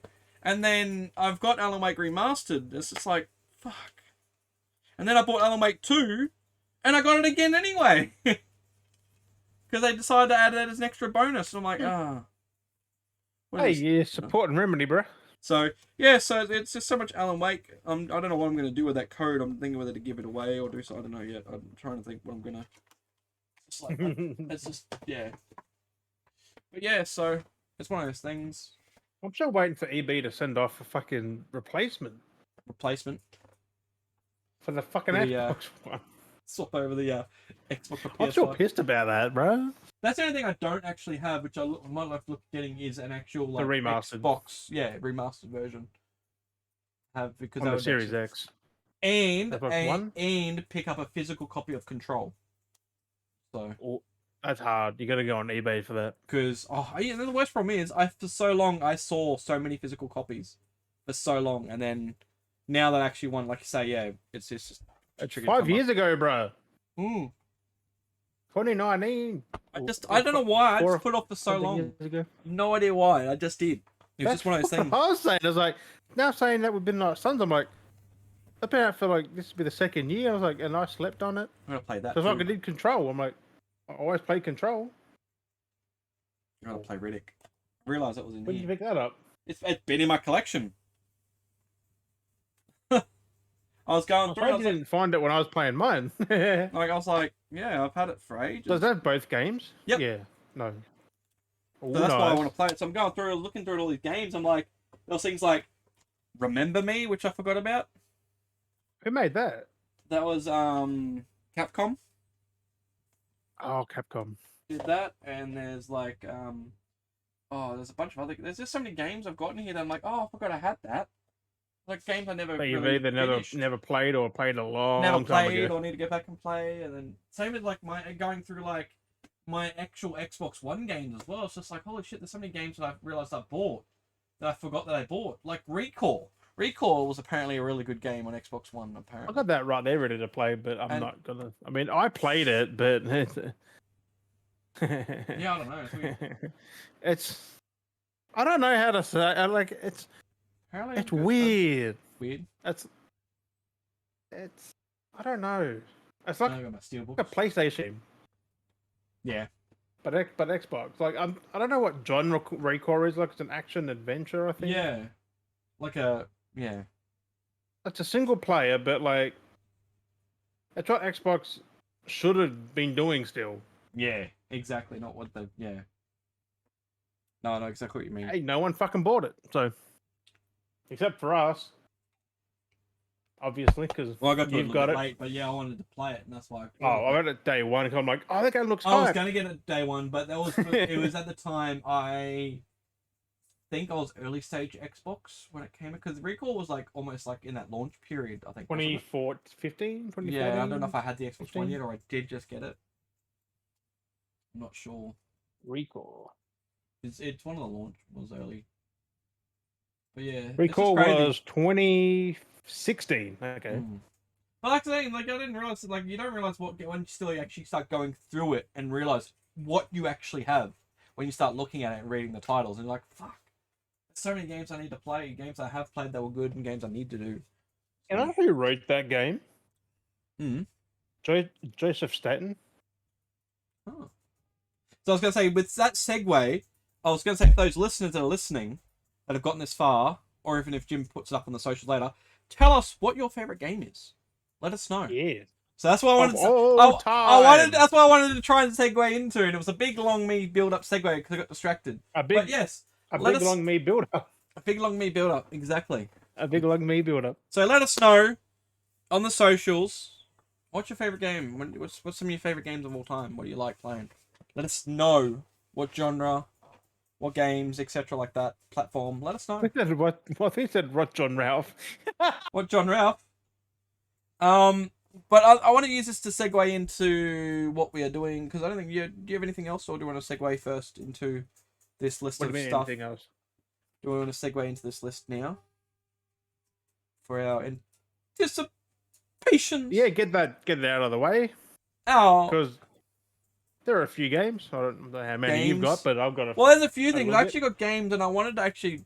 And then I've got Alan Wake Remastered. It's just like, fuck. And then I bought Alan Wake 2, and I got it again anyway. Because they decided to add that as an extra bonus. And I'm like, Hey, yeah, support and remedy, bro. So, yeah, so it's just so much Alan Wake. I don't know what I'm going to do with that code. I'm thinking whether to give it away or do so. I don't know yet. I'm trying to think what I'm going to... It's like, it's just, yeah. But yeah, so it's one of those things. I'm still waiting for EB to send off a fucking replacement. For the fucking Xbox One. Swap over the Xbox for PS5. I'm still pissed about that, bro. That's the only thing I don't actually have, which I might like to look at getting, is an actual like remastered Xbox, remastered version. Because on the Series X. And pick up a physical copy of Control. So that's hard. You got to go on eBay for that. Because the worst problem is for so long I saw so many physical copies for so long, and then now that I actually want, like you say, it's just. It's 5 years ago, bro. 2019. I don't know why. I just put it off for so long. No idea why. I just did. It was just one of those things. I was saying, I was like, now saying that we've been like sons, I'm like, I've been out for like, this would be the second year. I was like, and I slept on it. I'm going to play that. Because like I did Control. I'm like, I always play Control. I'm going to play Riddick. I realised that was in here. When did you pick that up? It's been in my collection. I was going through. I didn't find it when I was playing mine. I was like, yeah, I've had it for ages. Does that have both games? Yep. Yeah. No. So that's why I want to play it. So I'm going through, looking through all these games. I'm like, there's things like Remember Me, which I forgot about. Who made that? That was Capcom. Oh, Capcom. Did that, and there's like Oh, there's a bunch of other. There's just so many games I've gotten here that I'm like, oh, I forgot I had that. Like games I never But you've really either finished. never played or played a long Never time played ago. or need to go back and play, and then same with like my going through like my actual Xbox One games as well. It's just like, holy shit, there's so many games that I've realized I bought that I forgot that I bought. Like Recall. Recall was apparently a really good game on Xbox One. I Apparently, got that right there ready to play, but I'm not gonna. I mean, I played it, but yeah, I don't know. It's weird. it's. I don't know how to say. Like it's. Apparently, It's weird. Weird. It's. I don't know. It's like I got my steelbooks. a PlayStation. Yeah. But Xbox. Like I don't know what genre Recore is. Like it's an action adventure. I think. Yeah. Like a yeah. It's a single player, but like. That's what Xbox should have been doing still. Yeah. Exactly. Not what the yeah. No, I know exactly what you mean. Hey, no one fucking bought it. So. Except for us. Obviously, because Well, I got to you've got it. late, but yeah, I wanted to play it, and that's why. I got it day one. Cause I'm like, oh, that game looks. I was hype. going to get it day one, but that was it was at the time I think I was early stage Xbox when it came, because Recall was like almost like in that launch period. I think 2015, 2014. Yeah, I don't know if I had the Xbox 15? One yet or I did just get it. I'm not sure. Recall. It's one of the launch was early. But yeah, Recall was 2016. Okay. Mm. But like saying, like I didn't realize, like you don't realize what when you still actually start going through it and realize what you actually have when you start looking at it and reading the titles, and you're like, fuck, there's so many games I need to play, games I have played that were good, and games I need to do. You know who wrote that game? Hmm. Joseph Staten. Oh. So I was gonna say, with that segue, I was gonna say for those listeners that are listening that have gotten this far, or even if Jim puts it up on the socials later, tell us what your favorite game is. Let us know. Yeah. So that's what I wanted. That's what I wanted to try and segue into, and it was a big long me build up segue because I got distracted. But yes, a big long me build up. A big long me build up, exactly. A big long me build up. So let us know on the socials. What's your favorite game? What's some of your favorite games of all time? What do you like playing? Let us know what genre, what games, etc. like that. Platform. Let us know. I think said what John Ralph. What John Ralph? But I want to use this to segue into what we are doing, because I don't think do you have anything else, or do you want to segue first into this list of stuff? Anything else? Do we want to segue into this list now for our anticipations? Yeah, get that out of the way. Oh, because there are a few games. I don't know how many you've got, but I've got a. Well, there's a few things. I actually got games, and I wanted to actually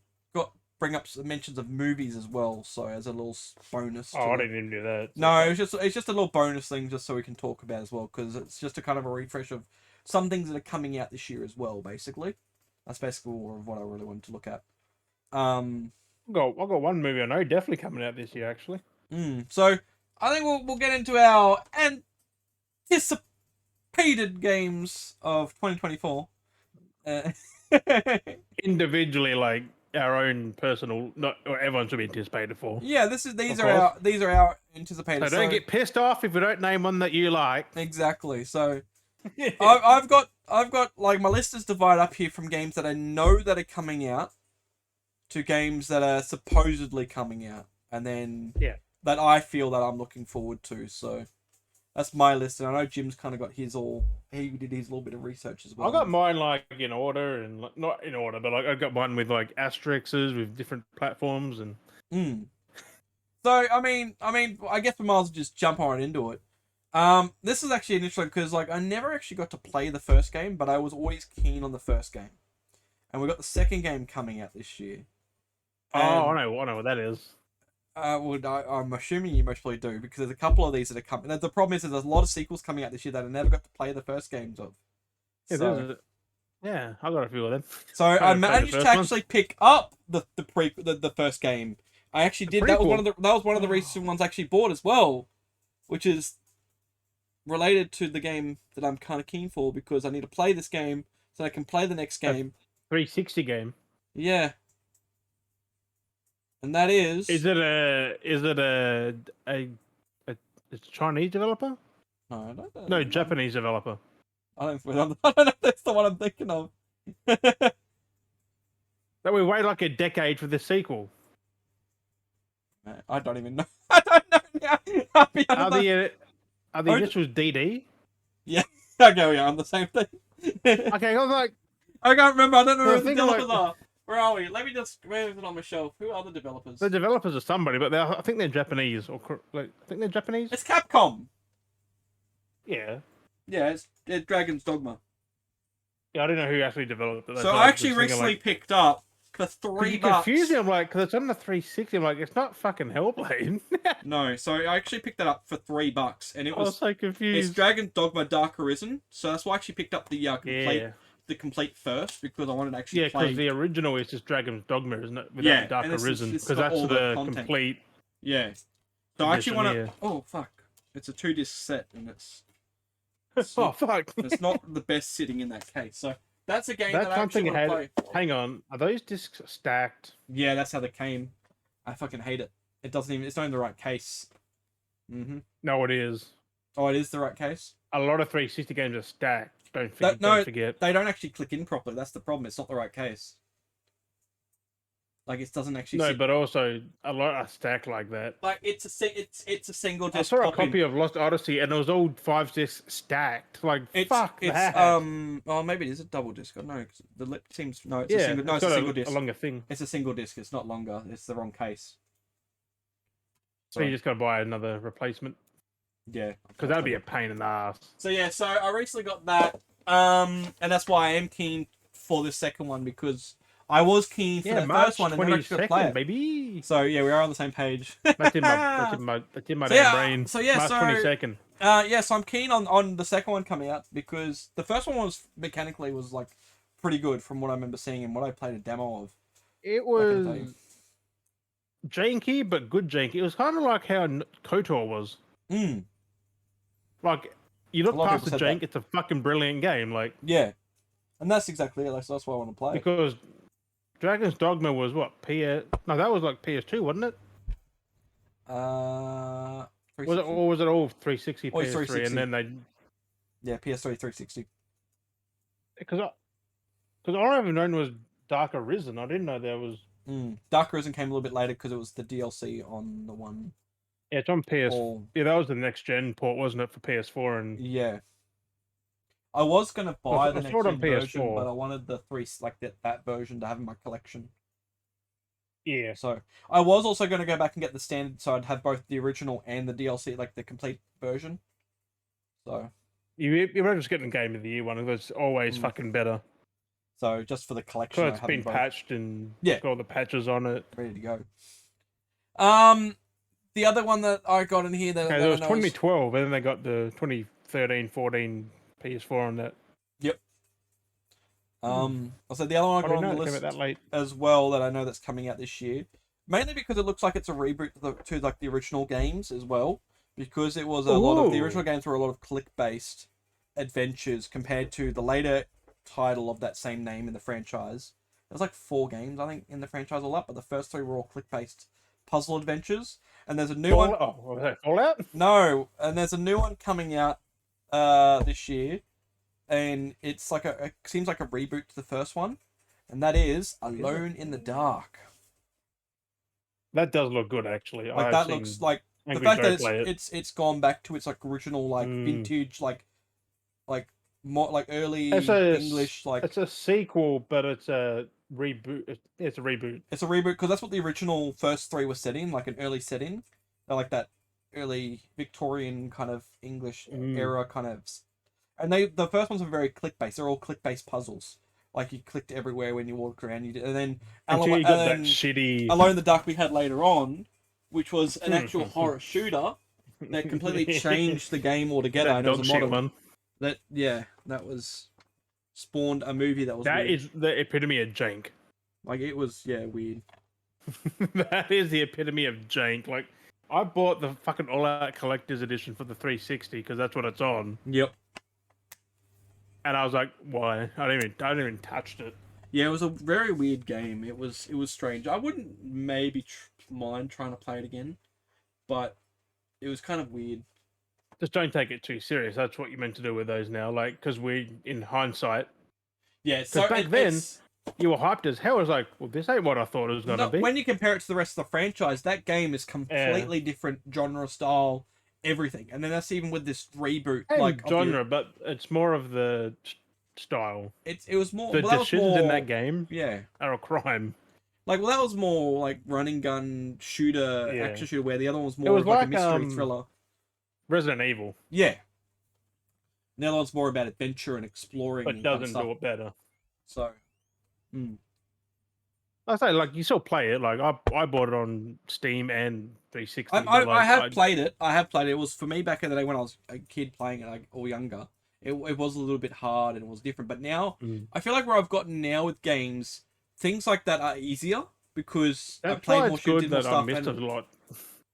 bring up some mentions of movies as well. So as a little bonus. I didn't even do that. So no, it's just a little bonus thing, just so we can talk about as well, because it's just a kind of a refresh of some things that are coming out this year as well. Basically, that's basically all of what I really wanted to look at. I've got one movie I know definitely coming out this year, actually. So I think we'll get into our anticipated games of 2024. Individually, like our own personal, not or everyone should be anticipated for. Yeah, these are our anticipated. So don't get pissed off if we don't name one that you like. Exactly. So I've got like my list is divided up here from games that I know that are coming out to games that are supposedly coming out, and then that I feel that I'm looking forward to. So that's my list, and I know Jim's kind of got his he did his little bit of research as well. I got mine like in order, and not in order, but like I got mine with like asterisks with different platforms and. So I mean, I guess we might as well just jump on into it. This is actually interesting because like I never actually got to play the first game, but I was always keen on the first game, and we got the second game coming out this year. And, I know what that is. I'm assuming you most probably do, because there's a couple of these that are coming. The problem is there's a lot of sequels coming out this year that I never got to play the first games of. Yeah, I got a few of them. So I managed to actually pick up the first game. I actually did. That was one of the recent ones I actually bought as well, which is related to the game that I'm kind of keen for, because I need to play this game so I can play the next game. 360 game. Yeah. And that is. Is it a Chinese developer? No, I don't know. No, Japanese developer. I don't know if that's the one I'm thinking of. that we wait like a decade for the sequel. I don't even know. I don't know now. I'll be Are honest. the initials DD? Yeah. Okay, yeah, on the same thing. Okay, I was like, I can't remember. I don't know The who the thing developers like- are. Where are we? Let me just. Where is it on my shelf? Who are the developers? the developers are somebody, but I think they're Japanese I think they're Japanese. It's Capcom. Yeah. Yeah, it's Dragon's Dogma. Yeah, I don't know who actually developed it. So I actually recently picked up for $3. Confused me. I'm like, because it's on the 360. I'm like, it's not fucking Hellblade. No, so I actually picked that up for $3, and it I was was so it's confused. Dragon's Dogma Dark Arisen. So that's why I actually picked up the complete Yeah. the complete first, because I wanted to actually Yeah, play. because the original is just Dragon's Dogma, isn't it? Without Yeah, the Dark and Arisen. it's Because got that's all the the content. complete. Yeah. So I actually edition, want to. yeah. Oh fuck! It's a 2-disc set, and it's Oh, fuck. it's not the best sitting in that case. So that's a game That's that I actually something want to had. play. Hang on. Are those discs stacked? Yeah, that's how they came. I fucking hate it. It doesn't even. It's not in the right case. No, it is. Oh, it is the right case. A lot of 360 games are stacked. Don't forget. They don't actually click in properly. That's the problem. It's not the right case. Like, it doesn't actually. No, sit... but also a lot are stacked like that. Like, it's a single I disc. saw a copy of Lost Odyssey and it was all 5 discs stacked. Like, fuck that. Well, maybe it is a double disc. I don't know. 'Cause the lip seems no. It's Yeah, a single. No, it's a got single disc. a longer thing. It's a single disc. It's not longer. It's the wrong case. So you just got to buy another replacement. Yeah, Because that'd be a pain in the ass. So yeah, so I recently got that, and that's why I am keen for the second one, because I was keen for the first one and never actually got to play it. Baby. So yeah, we are on the same page. That's in my damn brain. So yeah, March so 22nd. so I'm keen on the second one coming out, because the first one was mechanically like pretty good from what I remember seeing and what I played a demo of. It was janky, but good janky. It was kind of like how KOTOR was. Like, you look past the jank, it's a fucking brilliant game. Like, yeah, and that's exactly it. That's why I want to play. Because Dragon's Dogma was what? No, that was like PS2, wasn't it? Was it, or was it all 360, PS3, 360. and then they? Yeah, PS3 360. Because all I've ever known was Dark Arisen. I didn't know there was. Dark Arisen came a little bit later because it was the DLC on the one. Yeah, it's on PS. Yeah, that was the next gen port, wasn't it, for PS4? And yeah, I was gonna buy the next gen version, PS4. but I wanted the that version to have in my collection. Yeah. So I was also gonna go back and get the standard, so I'd have both the original and the DLC, like the complete version. So you're just getting Game of the Year one. It's always fucking better. So just for the collection, it's been patched and got all the patches on it, ready to go. The other one that I got in here that there was 2012, and then they got the 2013-14 PS4 on that. Yep. So the other one I got on the list that late as well that I know that's coming out this year, mainly because it looks like it's a reboot to like the original games as well, because it was a lot of the original games were a lot of click-based adventures compared to the later title of that same name in the franchise. There's like 4 games I think in the franchise all up, but the first 3 were all click-based puzzle adventures. And there's a new one. Oh, was that Fallout? No, and there's a new one coming out this year, and it's like it seems like a reboot to the first one, and that is Alone in the Dark. That does look good, actually. Like that looks like the fact that it's gone back to its like original like vintage like more like early English like. It's a sequel, but it's a reboot. It's a reboot. It's a reboot because that's what the original first 3 were set in, like an early setting. They're like that early Victorian kind of English era kind of. And the first ones are very click based. They're all click based puzzles. Like you clicked everywhere when you walked around. And then Alone in the Dark we had later on, which was an actual horror shooter that completely changed the game altogether. And it was a model one. That was spawned a movie that was that weird. Is the epitome of jank. Like it was weird. That is the epitome of jank. Like I bought the fucking All Out Collector's Edition for the 360 because that's what it's on. Yep. And I was like, why? I didn't even touch it. Yeah, it was a very weird game. It was strange. I wouldn't maybe mind trying to play it again, but it was kind of weird. Just don't take it too serious. That's what you're meant to do with those now. Like, because we, in hindsight. Yeah, so back then, you were hyped as hell. It was like, well, this ain't what I thought it was gonna be. When you compare it to the rest of the franchise, that game is completely different genre, style, everything. And then that's even with this reboot, Same like genre, but it's more of the style. It was more. The Well, that was decisions more in that game Yeah. are a crime. Like, well, that was more like running gun shooter, Yeah. action shooter, where the other one was more It was of like a like, mystery thriller. Resident Evil, Yeah. And the other one's more about adventure and exploring. but and doesn't stuff. do it better. So. I say, like, you still play it. Like, I bought it on Steam and 360. I have played it. I have played it. It was for me back in the day when I was a kid playing it, like, or younger. It was a little bit hard and it was different. But now, I feel like where I've gotten now with games, things like that are easier because I played more shooters, more stuff. I missed it a lot.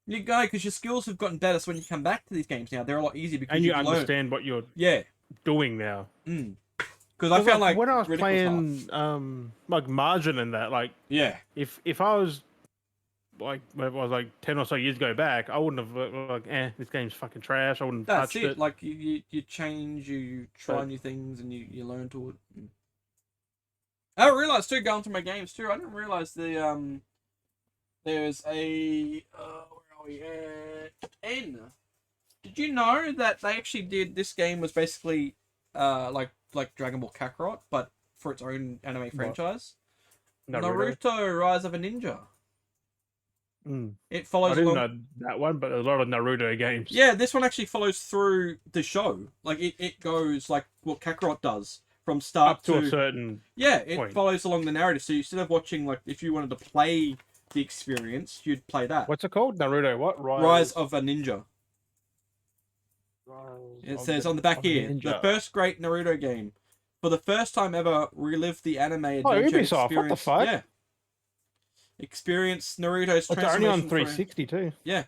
You go because your skills have gotten better. So when you come back to these games now, they're a lot easier because And you you've understand what you're doing now. Because I found like when I was ridiculous playing like Margin and that, like if I was like when I was like 10 or so years ago back, I wouldn't have like this game's fucking trash. I wouldn't have touched it. Like you change, you try new things, and you learn to it. I realized too, going through my games too. I didn't realize there's a where are we at N. Did you know that they actually did this game was basically like Dragon Ball Kakarot, but for its own anime franchise? Naruto Rise of a Ninja. It follows. I didn't know that one, but a lot of Naruto games. Yeah, this one actually follows through the show. Like it goes like what Kakarot does from start up to a certain. Yeah, it follows along the narrative. So instead of watching, like, if you wanted to play the experience, you'd play that. What's it called? Naruto what? Rise of a Ninja. It says on the back here, the first great Naruto game. For the first time ever, relive the anime adventure Ubisoft, experience. what the fuck? Yeah. Experience Naruto's transformation. It's only on 360 too. Yeah.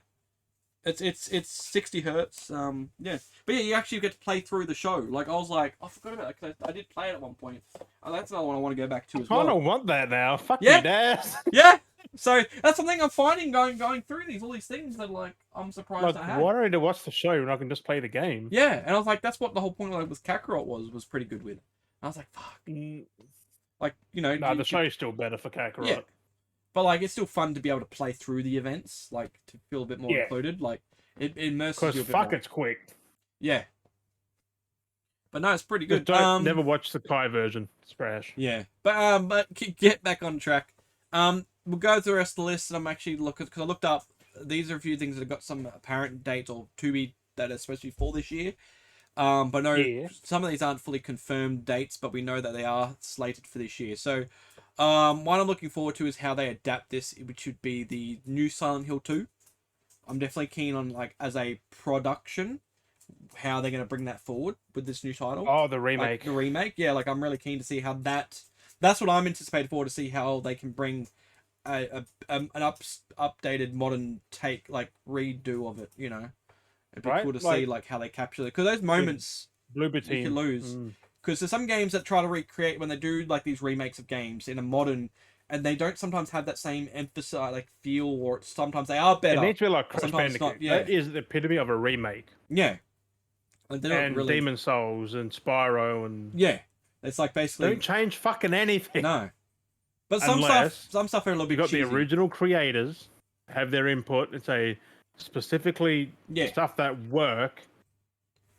It's 60 hertz. Yeah. But yeah, you actually get to play through the show. Like, I was like, I forgot about it because I did play it at one point. And that's another one I want to go back to as well. I don't want that now. Fuck you, Dad. Yeah. So that's something I'm finding going through all these things that, like, I'm surprised I have. Why do I need to watch the show when I can just play the game? Yeah, and I was like, that's what the whole point of, like, with Kakarot was pretty good with. And I was like, fuck. Like, you know. No, the show's still better for Kakarot. Yeah. But, like, it's still fun to be able to play through the events, like, to feel a bit more included. Like, it immerses you a bit more. It's quick. Yeah. But no, it's pretty good. Never watch the Kai version. It's trash. Yeah. But get back on track. We'll go through the rest of the list, and I'm actually looking, because I looked up, these are a few things that have got some apparent dates or to be that are supposed to be for this year. But no, some of these aren't fully confirmed dates, but we know that they are slated for this year. So, what I'm looking forward to is how they adapt this, which would be the new Silent Hill 2. I'm definitely keen on, like, as a production, how they're going to bring that forward with this new title. Oh, the remake. Like, the remake, yeah. Like, I'm really keen to see how that's what I'm anticipated for, to see how they can bring an updated modern take, like, redo of it, you know. It'd be cool to see, like, how they capture it. Because those moments, you can lose. Because there's some games that try to recreate, when they do, like, these remakes of games in a modern, and they don't sometimes have that same emphasis, like, feel, or sometimes they are better. It needs to be like Crash Bandicoot. That is the epitome of a remake. Yeah. Like, and really... Demon Souls and Spyro and... Yeah. It's like basically... Don't change fucking anything. No. But some stuff are a little bit cheesy. You've got the original creators have their input and say specifically stuff that work.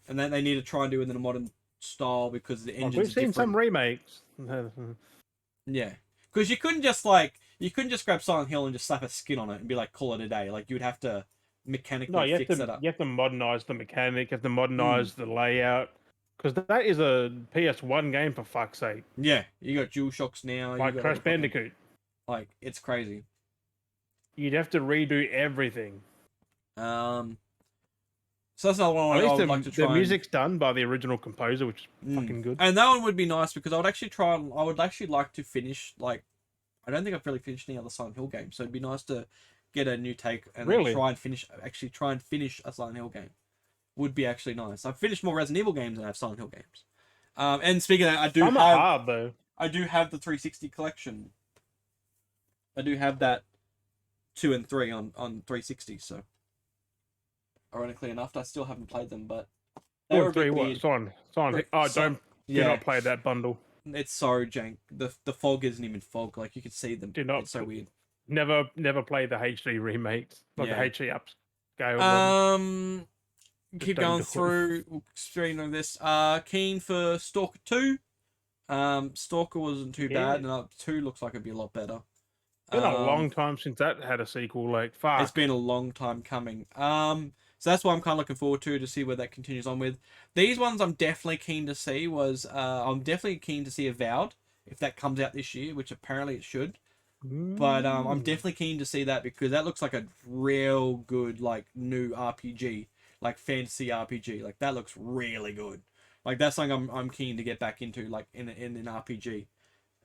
And then they need to try and do it in a modern style because the engines we've seen some remakes. Yeah. Because you couldn't just grab Silent Hill and just slap a skin on it and be like, call it a day. Like, you would have to mechanically fix it up. You have to modernize the mechanic, you have to modernize the layout. Because that is a PS1 game, for fuck's sake. Yeah, you got DualShocks now. Like Crash Bandicoot. Like, it's crazy. You'd have to redo everything. So that's another one I would like to try. The music's done by the original composer, which is fucking good. And that one would be nice because I would actually like to finish, like, I don't think I've really finished any other Silent Hill game, so it'd be nice to get a new take and try and finish a Silent Hill game. Would be actually nice. I've finished more Resident Evil games than I have Silent Hill games. And speaking of that, I do have the 360 collection. I do have that 2 and 3 on 360, so ironically enough, I still haven't played them, but they were 3 what? Silent. Do not play that bundle. It's so jank. The fog isn't even fog. Like you can see them. Do not. It's so weird. Never play the HD remakes. Not the Yeah. HD upscale one. Keep don't going do it. through. We'll screen on this. Keen for Stalker 2. Stalker wasn't too bad, and 2 looks like it'd be a lot better. Been a long time since that had a sequel. Like, fuck. It's been a long time coming. So that's what I'm kind of looking forward to see where that continues on with. These ones I'm definitely keen to see I'm definitely keen to see Avowed, if that comes out this year, which apparently it should. But I'm definitely keen to see that because that looks like a real good, like, new RPG, like fantasy RPG. Like, that looks really good. Like, that's something I'm keen to get back into, like, in an RPG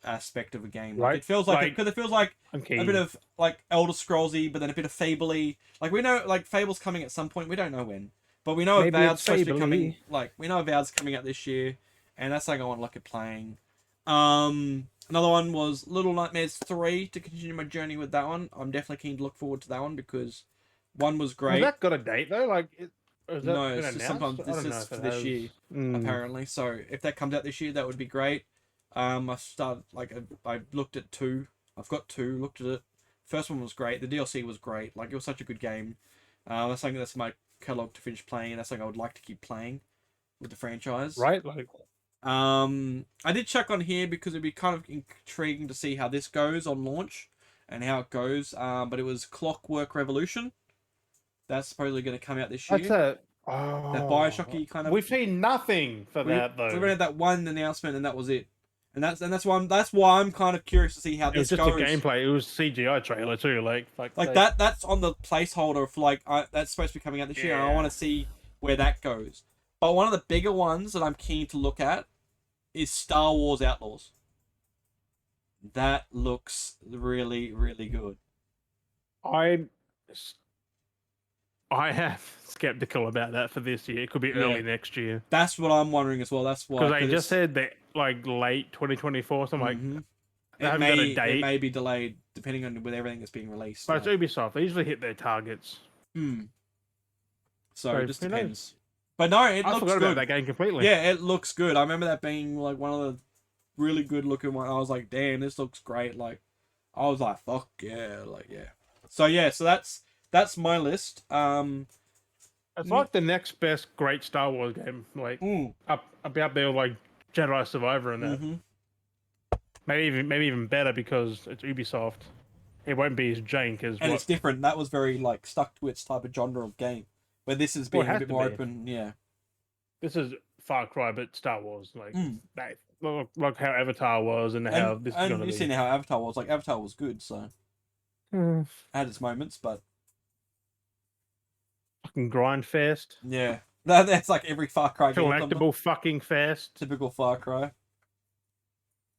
aspect of a game. Like, Right. it feels like because it feels like a bit of like Elder Scrollsy, but then a bit of Fable-y. Like, we know like Fable's coming at some point. We don't know when, but we know Avowed's supposed to be coming. Like, we know Avowed's coming out this year, and that's something I want to look at playing. Another one was Little Nightmares 3 to continue my journey with that one. I'm definitely keen to look forward to that one because 1 was great. Has that got a date though? Like, no, it's just sometimes this is for this year apparently. So if that comes out this year, that would be great. I looked at 2. I've got 2. Looked at it. First one was great. The DLC was great. Like, it was such a good game. That's something that's my catalog to finish playing. That's something I would like to keep playing with the franchise. Right. Like, I did check on here because it'd be kind of intriguing to see how this goes on launch and how it goes. But it was Clockwork Revolution. That's supposedly going to come out this year. That Bioshocky kind of. We've seen nothing for that though. We read that one announcement and that was it. And that's why I'm kind of curious to see how this goes. It was just a gameplay. It was CGI trailer too. Like that's on the placeholder for like that's supposed to be coming out this year. And I want to see where that goes. But one of the bigger ones that I'm keen to look at is Star Wars Outlaws. That looks really, really good. I am skeptical about that for this year. It could be early next year. That's what I'm wondering as well. That's why. Because they just said that like late 2024. So I'm like, they haven't got a date. It may be delayed depending on with everything that's being released. But it's Ubisoft. They usually hit their targets. So it just depends. But no, it looks good. I forgot about that game completely. Yeah, it looks good. I remember that being like one of the really good looking ones. I was like, damn, this looks great. Like, I was like, fuck yeah, like yeah. So that's my list. It's like the next best great Star Wars game. Like up there with like Jedi Survivor and that. Maybe even better because it's Ubisoft. It won't be as jank as. And it's different. That was very like stuck to its type of genre of game. Where this is being a bit more open, This is Far Cry, but Star Wars, like like how Avatar was, and how this is going to be. You've seen how Avatar was. Like Avatar was good, so it had its moments, but fucking grind fest. Yeah, that's like every Far Cry game. Collectible fucking fest. Typical Far Cry.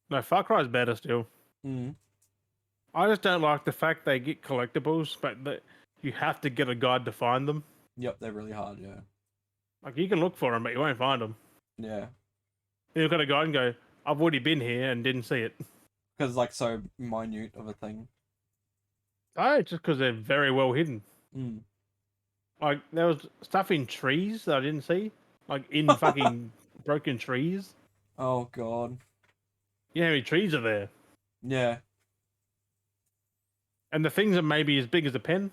No, Far Cry's better still. I just don't like the fact they get collectibles, but you have to get a guide to find them. Yep, they're really hard, yeah. Like, you can look for them, but you won't find them. Yeah. You've got to go and go, I've already been here and didn't see it. Because it's, like, so minute of a thing. Oh, it's just because they're very well hidden. Like, there was stuff in trees that I didn't see. Like, in fucking broken trees. Oh, God. You know how many trees are there? Yeah. And the things are maybe as big as a pen.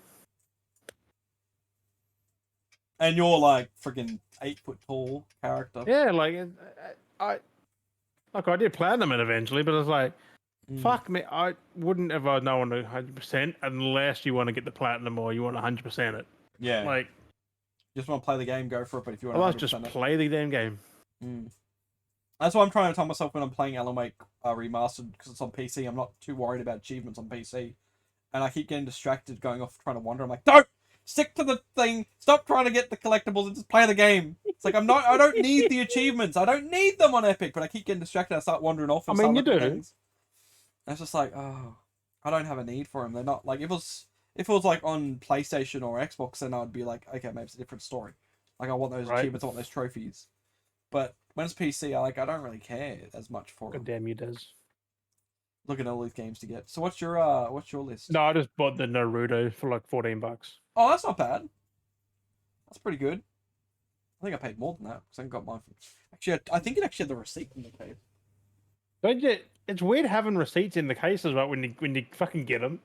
And you're like freaking 8 foot tall character. Yeah, like I did plan them eventually, but I was like, fuck me, I wouldn't ever know 100% unless you want to get the platinum or you want 100% it. Yeah, like just want to play the game, go for it. But if you want to, just play the damn game. That's what I'm trying to tell myself when I'm playing Alan Wake Remastered because it's on PC. I'm not too worried about achievements on PC, and I keep getting distracted, going off trying to wander. I'm like, don't. Stick to the thing. Stop trying to get the collectibles and just play the game. It's like I don't need the achievements. I don't need them on Epic, but I keep getting distracted. I start wandering off. I mean, you do. Things. And it's just like, oh, I don't have a need for them. They're not like if it was like on PlayStation or Xbox, then I'd be like, okay, maybe it's a different story. Like I want those achievements. I want those trophies. But when it's PC, I don't really care as much for them. God damn, you does. Looking at all these games to get. So what's your list? No, I just bought the Naruto for like $14. Oh, that's not bad. That's pretty good. I think I paid more than that because I got mine from. Actually, I think it actually had the receipt in the case. Don't you? It's weird having receipts in the cases, right? When you fucking get them.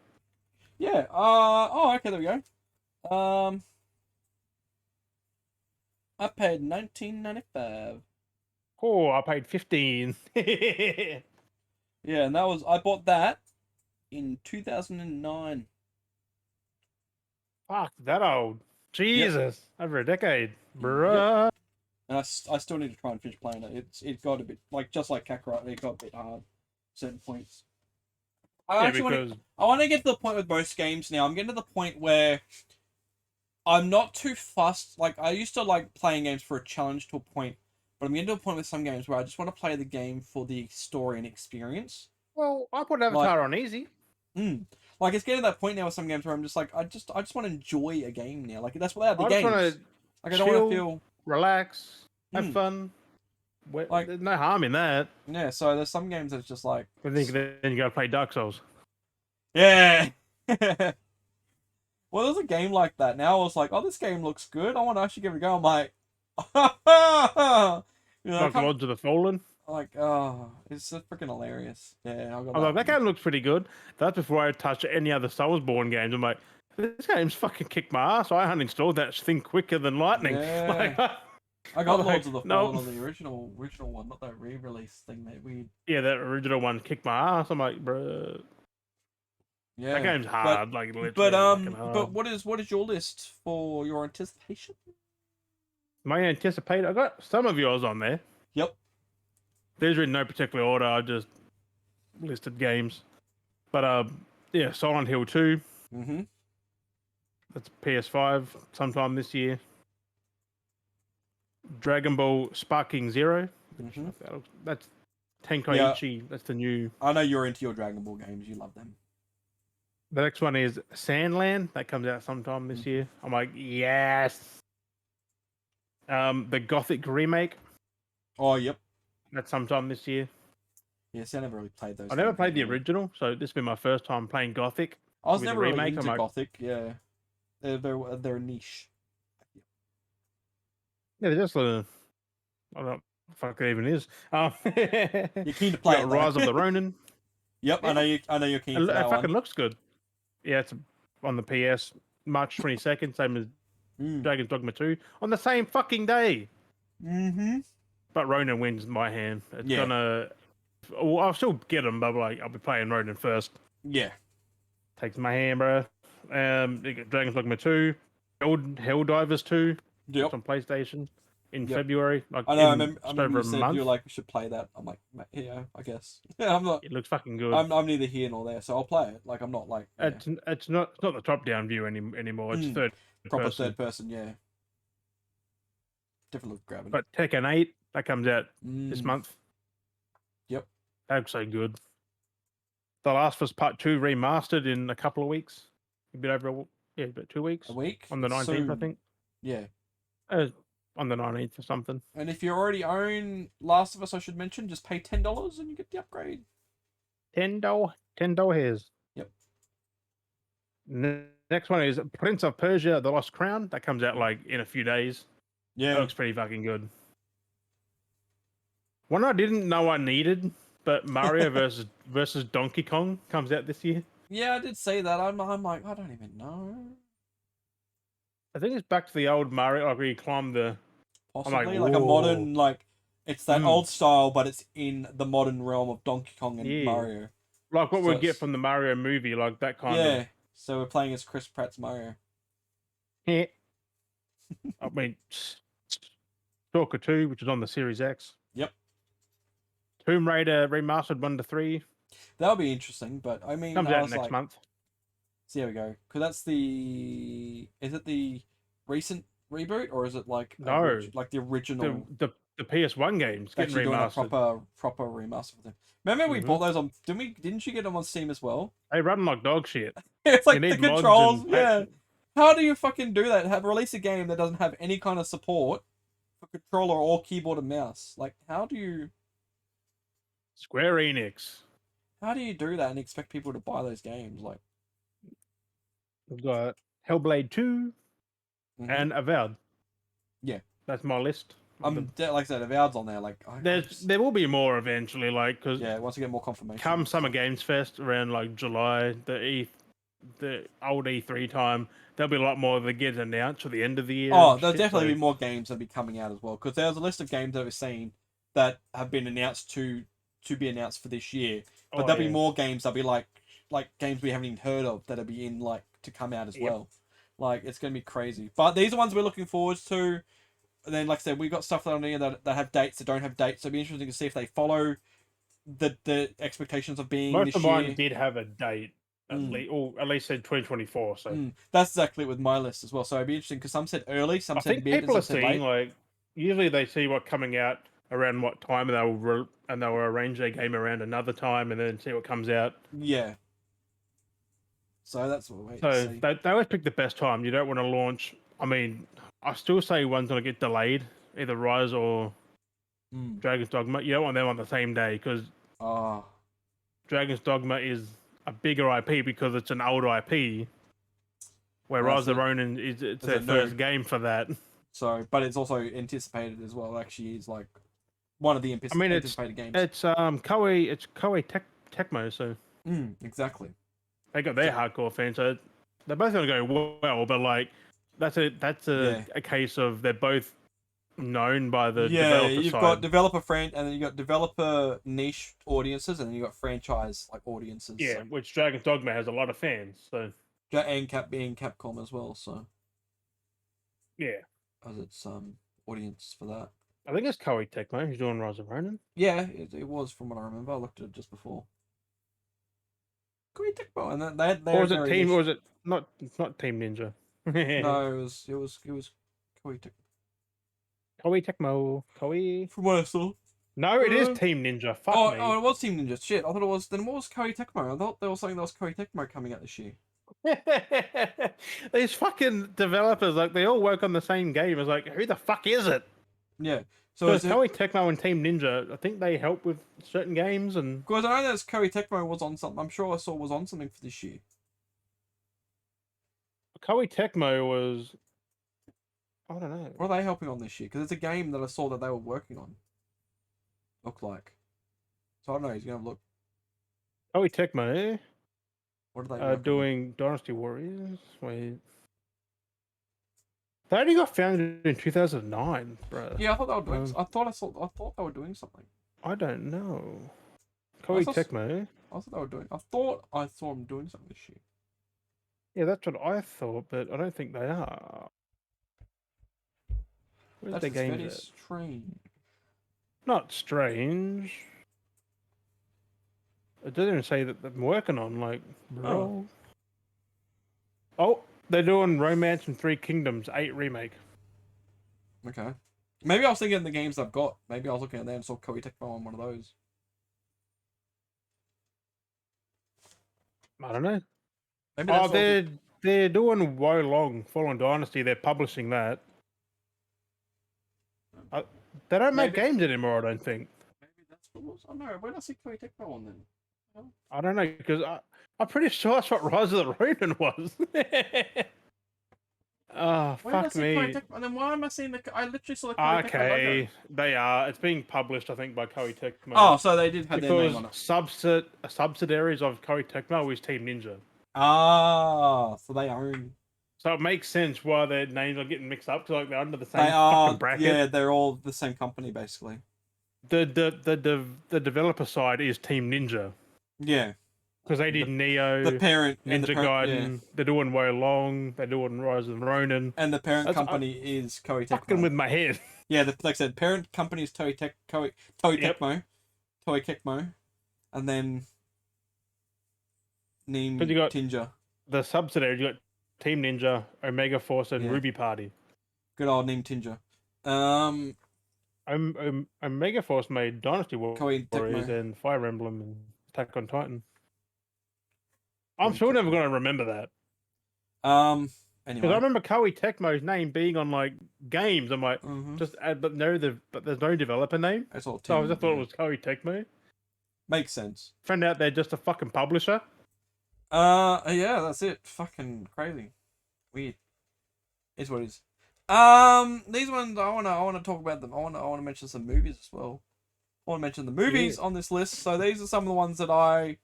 Yeah. Oh, okay. There we go. I paid $19.95. Oh, I paid 15. Yeah, and I bought that in 2009. Fuck, that old. Yep. Jesus, over a decade, Yep. bruh. And I still need to try and finish playing it. It got a bit just like Kakarot. It got a bit hard. Certain points. I want to get to the point with most games now. I'm getting to the point where I'm not too fussed. Like I used to like playing games for a challenge to a point, but I'm getting to a point with some games where I just want to play the game for the story and experience. Well, I put Avatar on easy. Like it's getting to that point now with some games where I'm just like, I just want to enjoy a game now. Like that's what the I just games. want to like I don't want to feel relax, have fun. Like there's no harm in that. Yeah, so there's some games that's just like. I think then you gotta play Dark Souls. Yeah. Well, there's a game like that. Now I was like, oh, this game looks good. I want to actually give it a go. I'm like, Like Lords of the Fallen. Like, oh, it's so freaking hilarious. Yeah, I was like, that game looks pretty good. That's before I touched any other Soulsborne games. I'm like, this game's fucking kicked my ass. I uninstalled that thing quicker than lightning. Yeah. Like, I got Lords of the Fallen on the original one, not that re-release thing that we. Yeah, that original one kicked my ass. I'm like, bruh. Yeah, that game's hard. But what is your list for your anticipation? My anticipated. I got some of yours on there. Yep. These are in no particular order. I just listed games. But yeah, Silent Hill 2. Mm-hmm. That's PS5 sometime this year. Dragon Ball Sparking Zero. Mm-hmm. That's Tenkaichi. Yeah. That's the new. I know you're into your Dragon Ball games. You love them. The next one is Sandland. That comes out sometime this year. I'm like, yes. The Gothic remake. Oh, yep. That's sometime this year. Yes, I never really played those. I never played the original, so this will be my first time playing Gothic. I was never really into Gothic. Yeah, they're niche. Yeah, they're just I don't know what the fuck it even is. You're keen to play it, Rise of the Ronin. Yep, yeah. I know you're keen for that one. It fucking looks good. Yeah, it's on the PS, March 22nd, same as Dragon's Dogma 2, on the same fucking day. Mm-hmm. But Ronin wins my hand. It's gonna... Well, I'll still get them, but like, I'll be playing Ronin first. Yeah. Takes my hand, bro. Dragon's Dogma 2. Helldivers 2. Yep. On PlayStation in February. Like, I know. I remember you said you were like, we should play that. I'm like, yeah, I guess. Yeah, I'm not. It looks fucking good. I'm neither here nor there, so I'll play it. Like, I'm not like. Yeah. It's not the top down view anymore. It's proper third person. Yeah. Definitely grabbing. But Tekken 8 that comes out this month. Yep. That looks so good. The Last of Us Part 2 remastered in a couple of weeks. A bit over about 2 weeks. A week on the 19th, soon. I think. Yeah. On the 19th or something. And if you already own Last of Us, I should mention, just pay $10 and you get the upgrade. $10 hairs. Yep. Next one is Prince of Persia: The Lost Crown. That comes out like in a few days. Yeah. That looks pretty fucking good. One I didn't know I needed, but Mario versus Donkey Kong comes out this year. Yeah, I did say that. I'm like, I don't even know. I think it's back to the old Mario, like where you climb the... Possibly, like a modern, like... It's that old style, but it's in the modern realm of Donkey Kong and Mario. Like what we get from the Mario movie, like that kind of... Yeah, so we're playing as Chris Pratt's Mario. Yeah. I mean, Stalker 2, which is on the Series X. Yep. Tomb Raider remastered 1 to 3. That'll be interesting, but I mean... Comes out next month. So there we go. Because that's the... Is it the recent reboot, or is it like... No. Like the original... The PS1 games getting remastered. Doing a proper remaster for them. Remember we bought those on... Didn't you get them on Steam as well? They run like dog shit. It's like the controls, yeah. How do you fucking do that? Release a game that doesn't have any kind of support for controller or keyboard and mouse? Like, how do you... Square Enix. How do you do that and expect people to buy those games? Like, we've got Hellblade 2 and Avowed. Yeah. That's my list. like I said, Avowed's on there. Like, There will be more eventually, like because once we get more confirmation. come Summer Games Fest around like July, the old E3 time, there'll be a lot more that get announced for the end of the year. Oh, there'll definitely be more games that'll be coming out as well, because there's a list of games that we've seen that have been announced to be announced for this year. But there'll be more games that'll be like games we haven't even heard of that'll be in like to come out as well. Like, it's gonna be crazy. But these are ones we're looking forward to. And then, like I said, we got stuff on here that have dates, that don't have dates. So it'll be interesting to see if they follow the expectations of being most this of year. mine did have a date. At least said 2024. So that's exactly with my list as well. So it'd be interesting because some said early, some said mid, people and are some said seeing late. like usually they see what's coming out around what time, and they'll arrange their game around another time, and then see what comes out. Yeah. So that's what we're waiting So to see. they always pick the best time. You don't want to launch. I mean, I still say one's gonna get delayed, either Rise or Dragon's Dogma. You don't want them on the same day because Dragon's Dogma is a bigger IP because it's an old IP. Where Rise of the Ronin it's their first game for that. So, but it's also anticipated as well. Actually, it's like one of the anticipated games. It's Koei Tecmo, so exactly. They got their hardcore fans, so they're both gonna go well. But like, that's a case of they're both known by the developer you've side. got developer and then you got developer niche audiences, and then you got franchise like audiences. Yeah, so. which Dragon's Dogma has a lot of fans, so and being Capcom as well, so yeah, as its audience for that. I think it's Koei Tecmo who's doing Rise of Ronin. Yeah, it was from what I remember. I looked at it just before. Koei Tecmo, and then they or was it Team? Or was it not? It's not Team Ninja. No, it was Koei Tecmo. Koei Tecmo. Koei. From what I saw. No, it is Team Ninja. Fuck me. Oh, it was Team Ninja. Shit, I thought it was. Then what was Koei Tecmo? I thought there was something that was Koei Tecmo coming out this year. These fucking developers, like, they all work on the same game. It's like, who the fuck is it? Yeah. So it's Koei Tecmo and Team Ninja. I think they help with certain games and. Because I know that Koei Tecmo was on something. I'm sure I saw was on something for this year. Koei Tecmo was. I don't know. What are they helping on this year? Because it's a game that I saw that they were working on. Look like. So I don't know. He's gonna have a look. Koei Tecmo. What are they doing? Dynasty Warriors. Wait. They only got founded in 2009, bro. Yeah, I thought they were doing. I thought they were doing something. I don't know. Koei Tecmo. I thought they were doing. I thought I saw them doing something this year. Yeah, that's what I thought, but I don't think they are. Where's their games very at? strange. Not strange. It doesn't even say that they're working on, like, bro. Oh, they're doing Romance and Three Kingdoms 8 remake. Okay. Maybe I was thinking of the games I've got. Maybe I was looking at them and saw Koei Tecmo on one of those. I don't know. Maybe they're doing Wo Long, Fallen Dynasty. They're publishing that. They don't make games anymore, I don't think. Maybe that's what it was. I don't know. Where did I see Koei Tecmo on then? I don't know, because I'm pretty sure that's what Rise of the Ronin was. Oh, fuck me. And then why am I seeing I literally saw the Koei Tecmo logo. They are. It's being published, I think, by Koei Tecmo. Oh, so they did have their name on it. Subsidiaries of Koei Tecmo is Team Ninja. Ah, so they own. So it makes sense why their names are getting mixed up, because like they're under the same fucking bracket. Yeah, they're all the same company basically. The developer side is Team Ninja. Yeah. Because they did Neo, the parent, Ninja Gaiden. Yeah. They're doing Wo Long. They're doing Rise of the Ronin. And the parent company is Koei Tecmo. Fucking with my head. Yeah, like I said, parent company is Toei Tecmo, and then Neem Ninja. The subsidiary, you got Team Ninja, Omega Force, and Ruby Party. Good old Neem Ninja. Omega Force made Dynasty Warriors and Fire Emblem and Attack on Titan. I'm still never going to remember that. Anyway. Because I remember Koei Tecmo's name being on like games. I'm like, but there's no developer name. That's all. So I just thought it was Koei Tecmo. Makes sense. Found out they're just a fucking publisher. Yeah, that's it. Fucking crazy. Weird. It's what it is. These ones I wanna talk about them. I wanna mention some movies as well. I want to mention the movies on this list. So these are some of the ones that I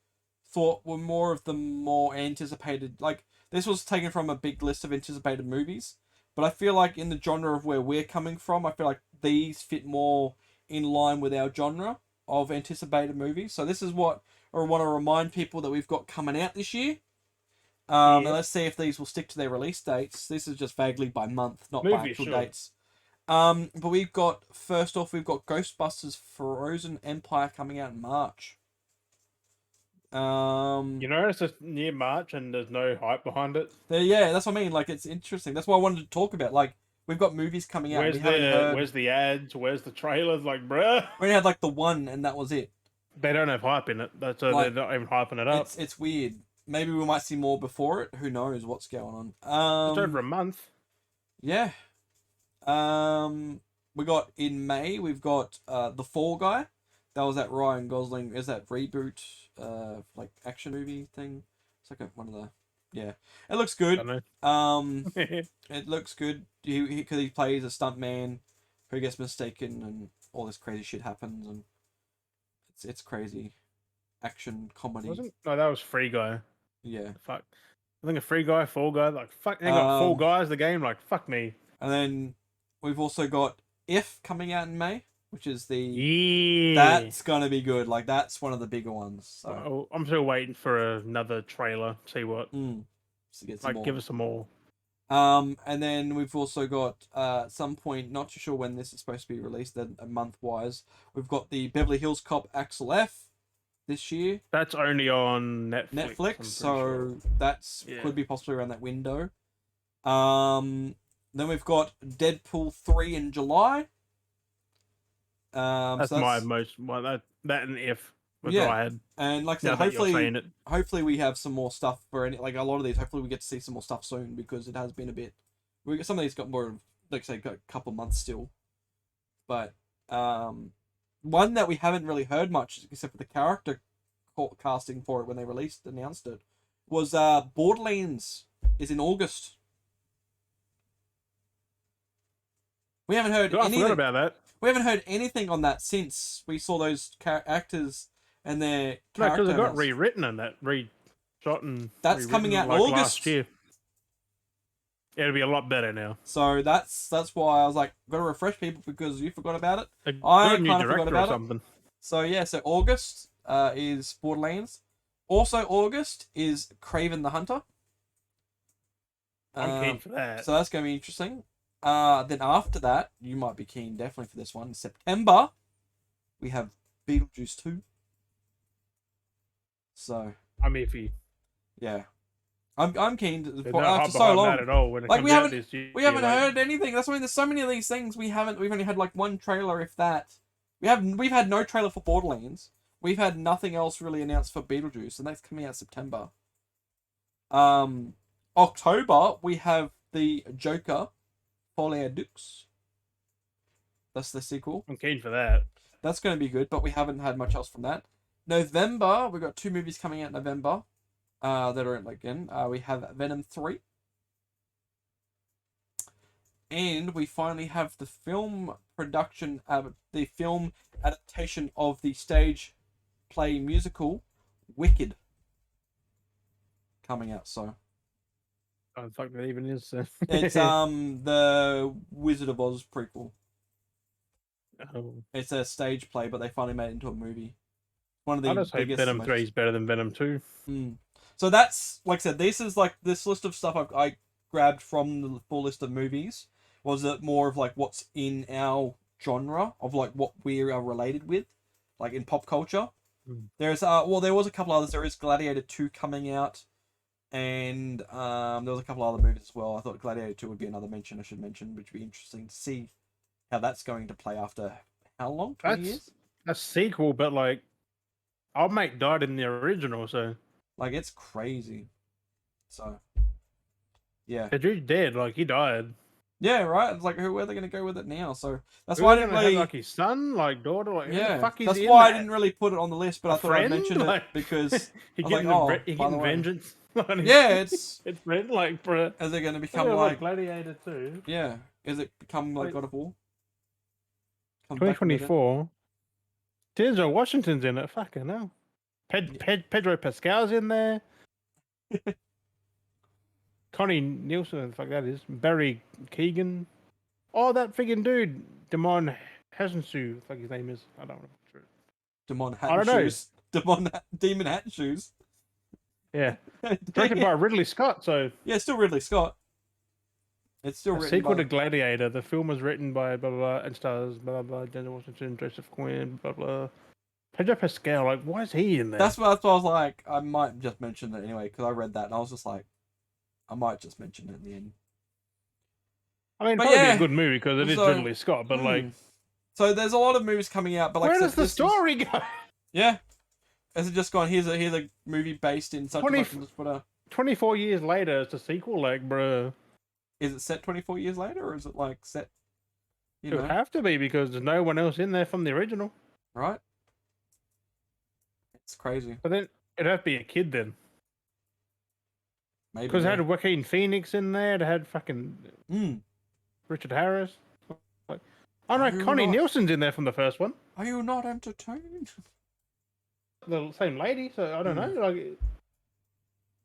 thought were more of the more anticipated. Like, this was taken from a big list of anticipated movies, but I feel like in the genre of where we're coming from, I feel like these fit more in line with our genre of anticipated movies. So this is what I want to remind people that we've got coming out this year. And let's see if these will stick to their release dates. This is just vaguely by month, not by actual dates. But first off, we've got Ghostbusters Frozen Empire coming out in March. You know, it's just near March and there's no hype behind it. Yeah, that's what I mean. Like, it's interesting. That's what I wanted to talk about. Like, we've got movies coming out. Where's the ads? Where's the trailers? Like, bruh. We had like the one, and that was it. They don't have hype in it. They're not even hyping it up. It's weird. Maybe we might see more before it. Who knows what's going on? It's over a month. Yeah. We got in May. We've got The Fall Guy. That was that Ryan Gosling. Is that reboot? Like action movie thing. It's like one of the. Yeah, it looks good. It looks good. Because he plays a stuntman who gets mistaken, and all this crazy shit happens, and it's crazy. Action comedy. No, that was Free Guy. Yeah. Fuck. I think a Free Guy, Fall Guy, like fuck. They got Fall Guys the game, like fuck me. And then we've also got If coming out in May, which is that's gonna be good. Like, that's one of the bigger ones. So I'm still waiting for another trailer. See what. To get some more. Give us some more. And then we've also got at some point, not too sure when this is supposed to be released, then a month wise, we've got the Beverly Hills Cop Axel F this year. That's only on Netflix, so could be possibly around that window. Then we've got Deadpool 3 in July. That's my most that and If was what I had. And like I said, hopefully we have some more stuff for a lot of these. Hopefully we get to see some more stuff soon, because it has been a bit. Some of these got more, like I say, got a couple months still. But one that we haven't really heard much, except for the character casting for it when they announced it, was Borderlands is in August. We haven't heard anything. I forgot about that. We haven't heard anything on that since we saw those actors and their characters. No, because it got rewritten and reshot and that's coming out in August. Last year. It'll be a lot better now. So that's why I was like, gotta refresh people, because you forgot about it. I kind of forgot about it. So yeah, so August is Borderlands. Also August is Kraven the Hunter. I'm keen for that. So that's gonna be interesting. Then after that, you might be keen definitely for this one. In September, we have Beetlejuice 2. So I'm iffy. Yeah, I'm keen for so long. At all when we haven't heard anything. That's why there's so many of these things we've only had like one trailer, if that. We've had no trailer for Borderlands. We've had nothing else really announced for Beetlejuice, and that's coming out September. October we have the Joker. Folie à Deux. That's the sequel. I'm keen for that. That's going to be good, but we haven't had much else from that. November, we've got 2 movies coming out in November that are again. We have Venom 3. And we finally have the film adaptation of the stage play musical Wicked coming out, so. Oh, fuck, that even is. It's the Wizard of Oz prequel. Oh. It's a stage play, but they finally made it into a movie. One of the I just hope Venom 3 is better than Venom 2. So that's, like I said, this list of stuff I grabbed from the full list of movies. Was it more of like what's in our genre of like what we are related with, like in pop culture? There's there was a couple others. There is Gladiator 2 coming out. And there was a couple other movies as well. I thought Gladiator 2 would be another mention I should mention, which would be interesting to see how that's going to play after how long? 20 years? A sequel, but like, our mate died in the original, so. Like, it's crazy. So, yeah. The dude dead, like, he died. Yeah, right? It's like, where are they going to go with it now? So, that's why I didn't really... like his son, like, daughter, like, yeah, who the fuck is that's in why that? I didn't really put it on the list, but I thought I'd mention it because he getting vengeance. Yeah, it's red, like, bro. Is it going to become like Gladiator 2? Yeah, Is it become like Wait. God of War? Comes back and did it? 2024. Denzel Washington's in it. Fucking hell. Pedro Pascal's in there. Connie Nielsen, what the fuck that is. Barry Keegan. Oh, that friggin' dude. Damon Hasensu, fuck his name is. I don't know. Demon Hat I and don't know. Shoes. Demon Hat and Shoes. Yeah. Dang Directed by it. Ridley Scott, so Yeah, still Ridley Scott. It's still a written sequel by... to Gladiator. The film was written by blah blah blah and stars blah blah blah. Denzel Washington, Joseph Quinn, blah blah. Pedro Pascal, like, why is he in there? That's what I was like, I might just mention it anyway, because I read that and I was just like, I might just mention it in the end. I mean, But probably yeah, be a good movie because it is so- Ridley Scott, but like, So there's a lot of movies coming out, but like where I said, does the this is- story go? Yeah. Has it just gone, here's a movie based in such 20 and such and just put a... 24 years later, it's a sequel, like, bruh. Is it set 24 years later, or is it like set, It would have to be because there's no one else in there from the original. right? It's crazy. But then it'd have to be a kid then. Maybe. Because it had Joaquin Phoenix in there, it had fucking Richard Harris. Like, oh no, Are you Connie not- Nielsen's in there from the first one. Are you not entertained? The same lady, so I don't know. Like, it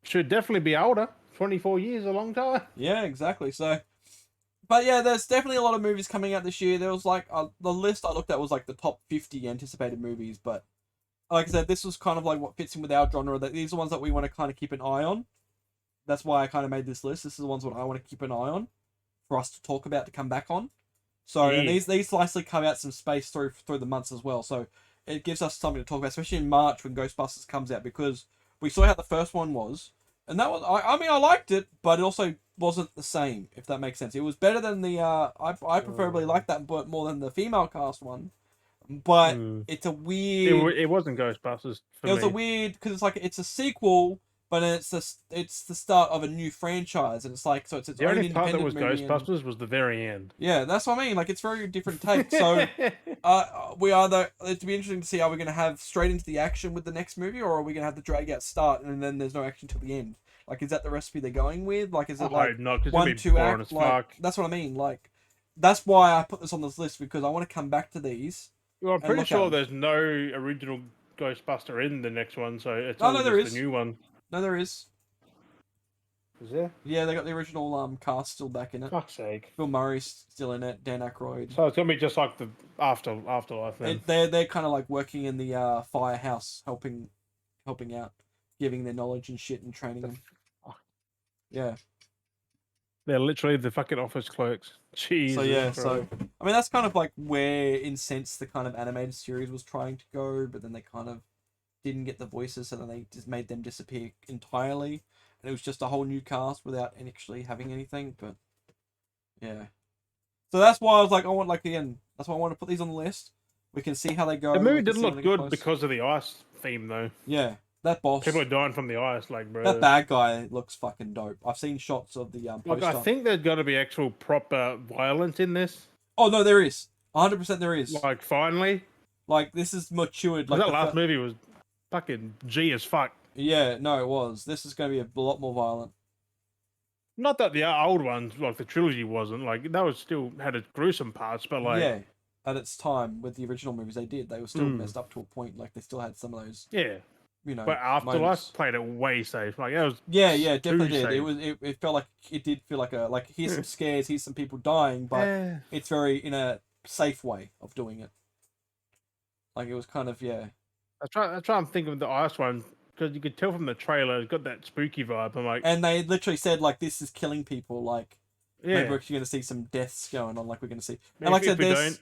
should definitely be older. 24 years, a long time. Yeah, exactly. So, but yeah, there's definitely a lot of movies coming out this year. There was like the list I looked at was like the top 50 anticipated movies, but like I said, this was kind of like what fits in with our genre. That these are ones that we want to kind of keep an eye on. That's why I kind of made this list. This is the ones that I want to keep an eye on for us to talk about to come back on. So and Yeah. these nicely come out some space through the months as well. So it gives us something to talk about, especially in March when Ghostbusters comes out, because we saw how the first one was. And that was, I mean, I liked it, but it also wasn't the same, if that makes sense. It was better than the, I preferably liked that but more than the female cast one. But it's a weird... It wasn't Ghostbusters for It was me. a weird, because it's like, it's a sequel, but it's the start of a new franchise. And it's like, so it's its The own only part that independent was movie. Ghostbusters was the very end. Yeah, that's what I mean. Like, it's very different take. So, we either... It'd be interesting to see, are we going to have straight into the action with the next movie, or are we going to have the drag out start and then there's no action till the end? Like, is that the recipe they're going with? Like, is it like hope not, 'cause it'd 1, be 2 boring act? as Like, fuck. that's what I mean. Like, that's why I put this on this list, because I want to come back to these. Well, I'm and pretty look at sure them. there's no original Ghostbuster in the next one, so it's Oh, all no, there just is. the new one. No, there is. Is there? Yeah, they got the original cast still back in it. Fuck's sake. Bill Murray's still in it. Dan Aykroyd. So it's gonna be just like the afterlife then. They're kind of like working in the firehouse, helping out, giving their knowledge and shit and training them. Yeah. They're literally the fucking office clerks. Jesus. So yeah, Christ. so I mean that's kind of like where Incensed, the kind of animated series, was trying to go, but then they kind of didn't get the voices, so then they just made them disappear entirely, and it was just a whole new cast without actually having anything. But yeah, so that's why I was like, I want that's why I want to put these on the list. We can see how they go. The we movie can did see look when they get good close. because of the ice theme, though. Yeah, that boss. People are dying from the ice, like, bro. That bad guy looks fucking dope. I've seen shots of the Look, poster. I think there's got to be actual proper violence in this. Oh no, there is. 100% there is. Like, finally. Like this is matured. Like That the last movie was fucking G as fuck. Yeah, no, it was. This is going to be a lot more violent. Not that the old ones, like the trilogy, wasn't. Like, that was still had its gruesome parts, but like, Yeah, at its time with the original movies, they did. They were still messed up to a point. Like they still had some of those, yeah. you know. But Afterlife moments. played it way safe. Like, that was Yeah, definitely did. safe. It was. It felt like it did feel like here's some scares, here's some people dying, but it's very in a safe way of doing it. Like it was kind of That's right. I'm thinking of the ice one because you could tell from the trailer it's got that spooky vibe. I'm like, And they literally said like this is killing people. Like maybe yeah. we're actually going to see some deaths going on. Like we're going to see. And If- like I if said, we don't,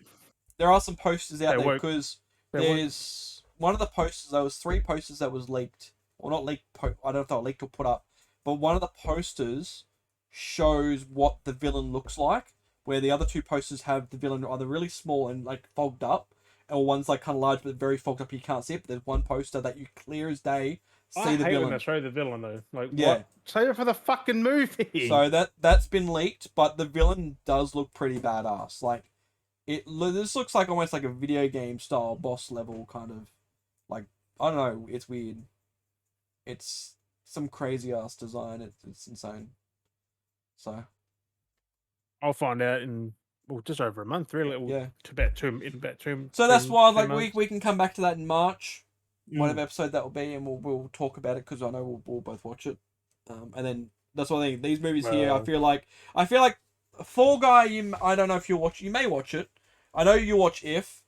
there are some posters out They there won't- because they won't- there's one of the posters. There was 3 posters that was leaked, or not leaked. I don't know if they were leaked or put up, but one of the posters shows what the villain looks like, where the other 2 posters have the villain either really small and like fogged up, or one's like kind of large but very fogged up. You can't see it. But there's one poster that you clear as day see I the hate when villain. they show the villain though. Like, Yeah. what? Save it for the fucking movie. So that's been leaked, but the villain does look pretty badass. Like this looks like almost like a video game style boss level kind of, like I don't know. It's weird. It's some crazy ass design. It's insane. So I'll find out in just over a month, really. Yeah. In about two. So that's why, like, 2 months. we can come back to that in March, whatever Mm. episode that will be, and we'll talk about it because I know we'll both watch it. And then that's what I think. These movies here, I feel like Fall Guy. I don't know if you'll watch. You may watch it. I know you watch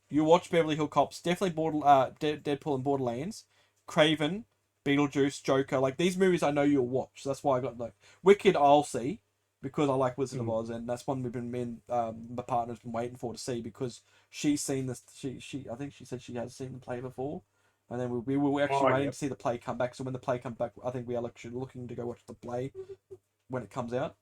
you watch Beverly Hill Cops, definitely Deadpool and Borderlands, Craven, Beetlejuice, Joker. Like these movies, I know you'll watch. So that's why I got like Wicked. I'll see because I like Wizard of Oz, and that's one my partner's been waiting for to see because she's seen this. I think she said she has seen the play before, and then we were actually waiting to see the play come back. So when the play comes back, I think we are actually looking to go watch the play when it comes out.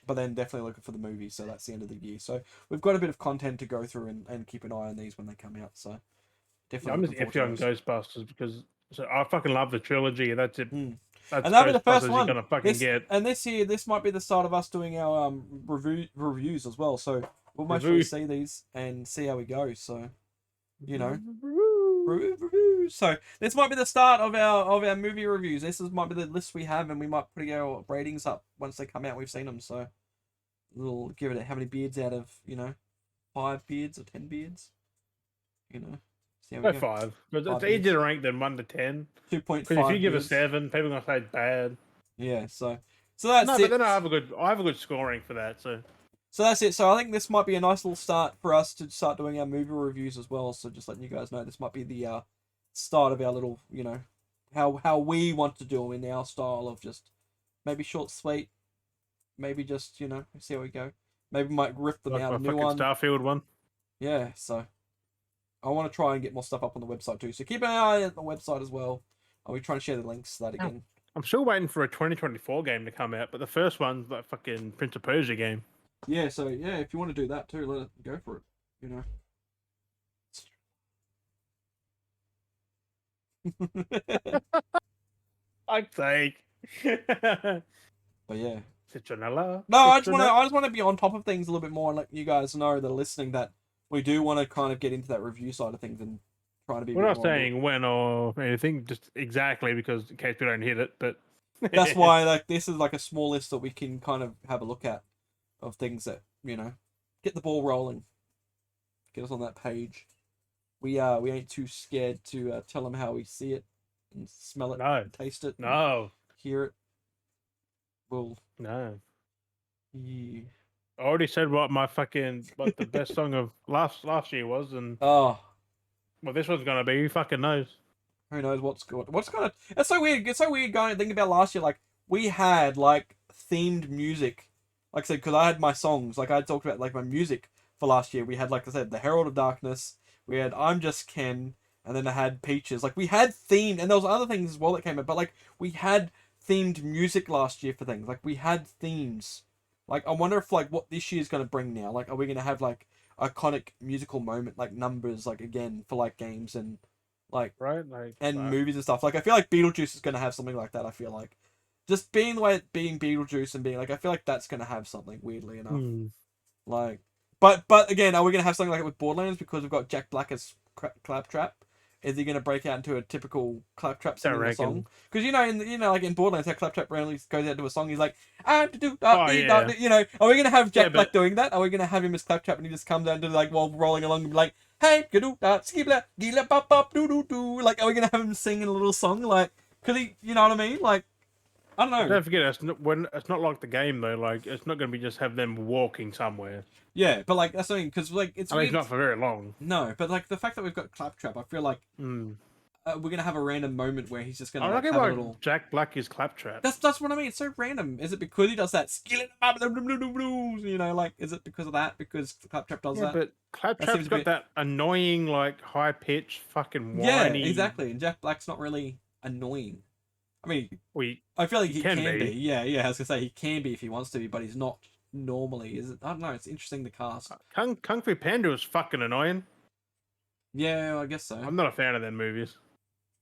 But then definitely looking for the movie. So that's the end of the year. So we've got a bit of content to go through and keep an eye on these when they come out. So definitely. I'm just iffy on Ghostbusters because I fucking love the trilogy. That's it. That's and that'll be the first Ghostbusters one. You're gonna fucking get. And this year, this might be the start of us doing our reviews as well. So we'll most probably see these and see how we go. So, you know, so this might be the start of our movie reviews. Might be the list we have, and we might put our ratings up once they come out. We've seen them, so we'll give it how many beards out of 5 beards or 10 beards. See how we go. 5. But it's easier to rank than 1 to 10. 2.5. Because if you give a 7, people are gonna say it's bad. Yeah, so that's no, it. but then I have a good scoring for that. So that's it. So I think this might be a nice little start for us to start doing our movie reviews as well. So just letting you guys know, this might be the start of our little, how we want to do them in our style of just maybe short, sweet, maybe just see how we go. Maybe we might rip them out a new one. Starfield one. Yeah, so I want to try and get more stuff up on the website too. So keep an eye on the website as well. I'll be trying to share the links to that again. I'm still waiting for a 2024 game to come out, but the first one's that fucking Prince of Persia game. Yeah, so yeah, if you want to do that too, let it go for it. I'd say. But yeah. Citronella. No, I just want to be on top of things a little bit more and let you guys know that are listening that we do want to kind of get into that review side of things and trying to be. We're not saying when or anything, just exactly because in case we don't hit it, but that's why this is like a small list that we can kind of have a look at of things that get the ball rolling, get us on that page. We ain't too scared to tell them how we see it and smell it, taste it, hear it. No. Yeah. I already said what the best song of last year was, and well, this one's gonna be. Who fucking knows? Who knows what's gonna? It's so weird. It's so weird going and thinking about last year. Like we had like themed music, like I said, because I had my songs. Like I talked about like my music for last year. We had, like I said, the Herald of Darkness. We had I'm Just Ken, and then I had Peaches. Like we had themed, and there was other things as well that came out. But like we had themed music last year for things. Like we had themes. Like I wonder if like what this year's gonna bring now. Like are we gonna have like iconic musical moment like numbers like again for like games and like movies and stuff. Like I feel like Beetlejuice is gonna have something like that. I feel like just being the way it being Beetlejuice and being like I feel like that's gonna have something weirdly enough. Like but again, are we gonna have something like it with Borderlands because we've got Jack Black as Claptrap? Is he gonna break out into a typical Claptrap singing a song? Because like in Borderlands, how Claptrap randomly goes out to a song. He's like, are we gonna have Jack Black doing that? Are we gonna have him as Claptrap and he just comes out and do like while rolling along and be like, hey, skibla, gila, bop, bop, doo doo doo. Like, are we gonna have him sing a little song? Like, could he? You know what I mean? Like, I don't know. Don't forget, it's not like the game though. Like, it's not gonna be just have them walking somewhere. Yeah, but like that's something because like it's not for very long. No, but like the fact that we've got Claptrap, I feel like we're gonna have a random moment where he's just gonna have a little. Jack Black is Claptrap. That's what I mean. It's so random. Is it because he does that skill? Like is it because of that? Because Claptrap does that? But Claptrap's got that annoying like high pitched fucking whiny. Yeah, exactly. And Jack Black's not really annoying. I mean, I feel like he can be. Yeah. I was gonna say he can be if he wants to be, but he's not. Normally, is it? I don't know. It's interesting the cast. Kung Fu Panda was fucking annoying. Yeah, I guess so. I'm not a fan of them movies.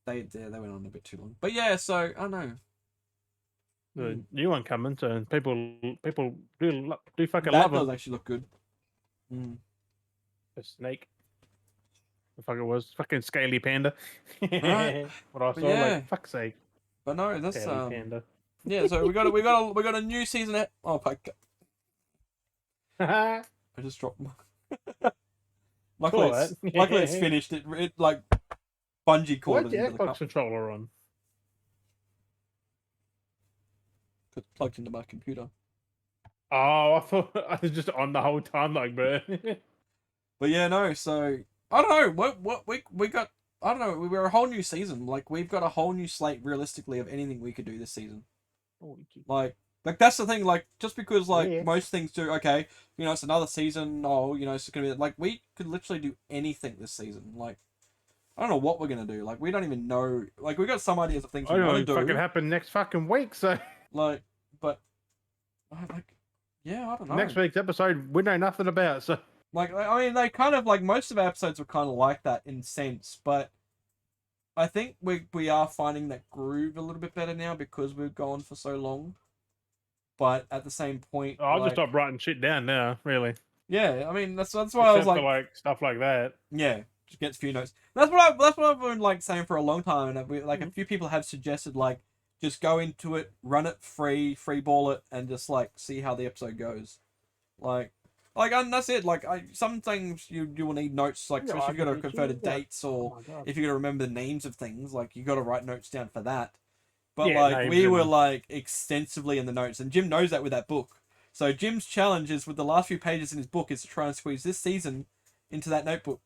They went on a bit too long. But yeah, so I don't know. The new one coming, so people do fucking love it. That does actually look good. A snake. The fuck it was fucking scaly panda. Right. What I saw, like fuck's sake. But no, that's panda. Yeah, so we got a new season. Oh my god. I just dropped my... Cool, luckily it's finished. It like bungee cord What's it the into the Xbox cup. controller on? It's plugged into my computer. Oh, I thought I was just on the whole time, like, bro. But yeah, no. So I don't know what we got. I don't know. We're a whole new season. Like we've got a whole new slate realistically of anything we could do this season. Like that's the thing. Like just because like most things do. Okay, you know it's another season. Oh, you know it's gonna be like we could literally do anything this season. Like I don't know what we're gonna do. Like we don't even know. Like we got some ideas of things I we don't know. want to do. Fucking happen next fucking week. So like, but like, yeah, I don't know. next week's episode we know nothing about. So like I mean, they kind of like most of our episodes were kind of like that in sense, but I think we are finding that groove a little bit better now because we've gone for so long. But at the same point, I'll like, just stop writing shit down now. Really. yeah, I mean that's why Except I was like, for, like stuff like that. yeah, just gets a few notes. That's what I've been like saying for a long time, and we, like a few people have suggested like just go into it, run it free ball it, and just like see how the episode goes. Like and that's it. Like some things you will need notes, like especially if you got to convert to dates or if you got to remember the names of things, like you got to write notes down for that. But Yeah, like we were like extensively in the notes, and Jim knows that with that book. So Jim's challenge is with the last few pages in his book is to try and squeeze this season into that notebook.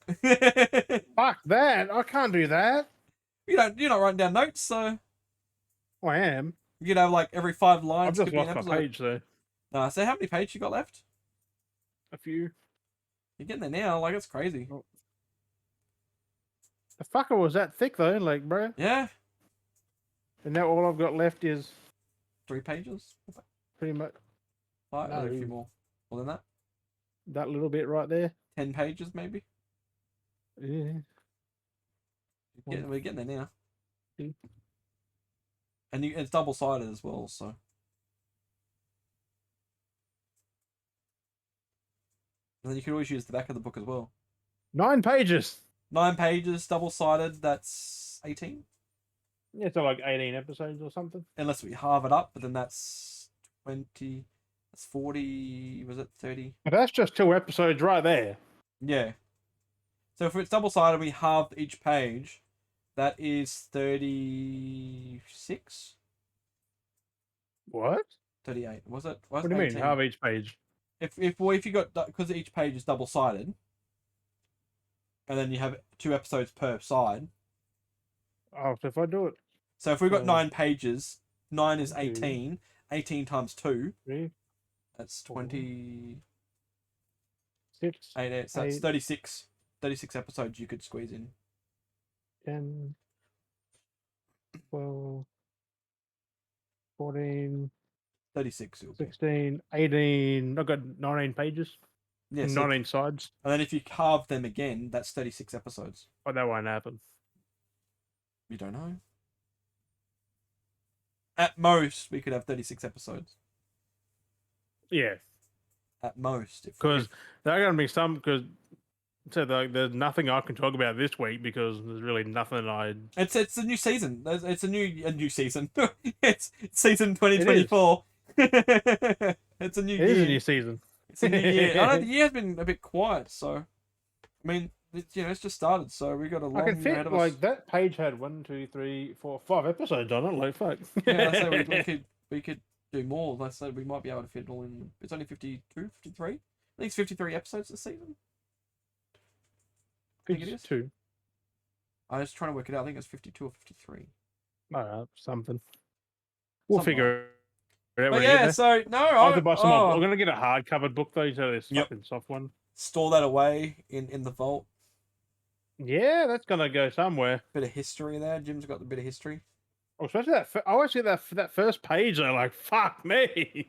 Fuck that! I can't do that. You're not writing down notes, so I am. you could have like every 5 I've lines just could be an lost episode. my page though. Nah, so how many pages you got left? A few. You're getting there now, like it's crazy. The fucker was that thick though, like, bro. Yeah. And now all I've got left is 3 pages? pretty much 5? No. Or a few more than that? that little bit right there. 10 pages maybe? Yeah. We're getting there now. Yeah. And it's double-sided as well, so. And then you can always use the back of the book as well. 9 pages. 9 pages, double-sided, that's 18? Yeah, so like 18 episodes or something. Unless we halve it up, but then that's 20, that's 40, was it 30? But that's just 2 episodes right there. Yeah. So if it's double-sided, we halve each page, that is 36? What? 38, was it? What do you mean, half each page? If you got, because each page is double-sided, and then you have 2 episodes per side. Oh, so if I do it. So if we've got 9 pages, 9 is 18. 18 times 2. 3, That's 20. 6, 8, so that's 36. 36 episodes you could squeeze in. 10, 12, 14, 36. 16, 18. I've got 19 pages. Yeah, so, 19 sides. and then if you carve them again, that's 36 episodes. But that won't happen. You don't know. At most, we could have 36 episodes. Yeah. At most. Because there are going to be some, because there's nothing I can talk about this week because there's really nothing I... It's a new season. It's a new season. it's season 2024. It's a new year. It is a new season. It's a new year. I know the year has been a bit quiet, so... I mean, it's just started, so we got a long I can year fit, ahead of like, us. that page had 1, 2, 3, 4, 5 episodes on it, like, fuck. Yeah, so we could do more. Like I said, we might be able to fit it all in. It's only 52, 53? I think it's 53 episodes this season. I think it is. 2. I was trying to work it out. I think it's 52 or 53. Something. We'll Something figure it out. But when we get yeah, there. so no, I'll have to buy some more. We're gonna get a hardcover book though, so this fucking soft one. Store that away in the vault. Yeah, that's gonna go somewhere. Bit of history there. Jim's got the bit of history. Oh, especially that. I always see that first page. Though, like, fuck me.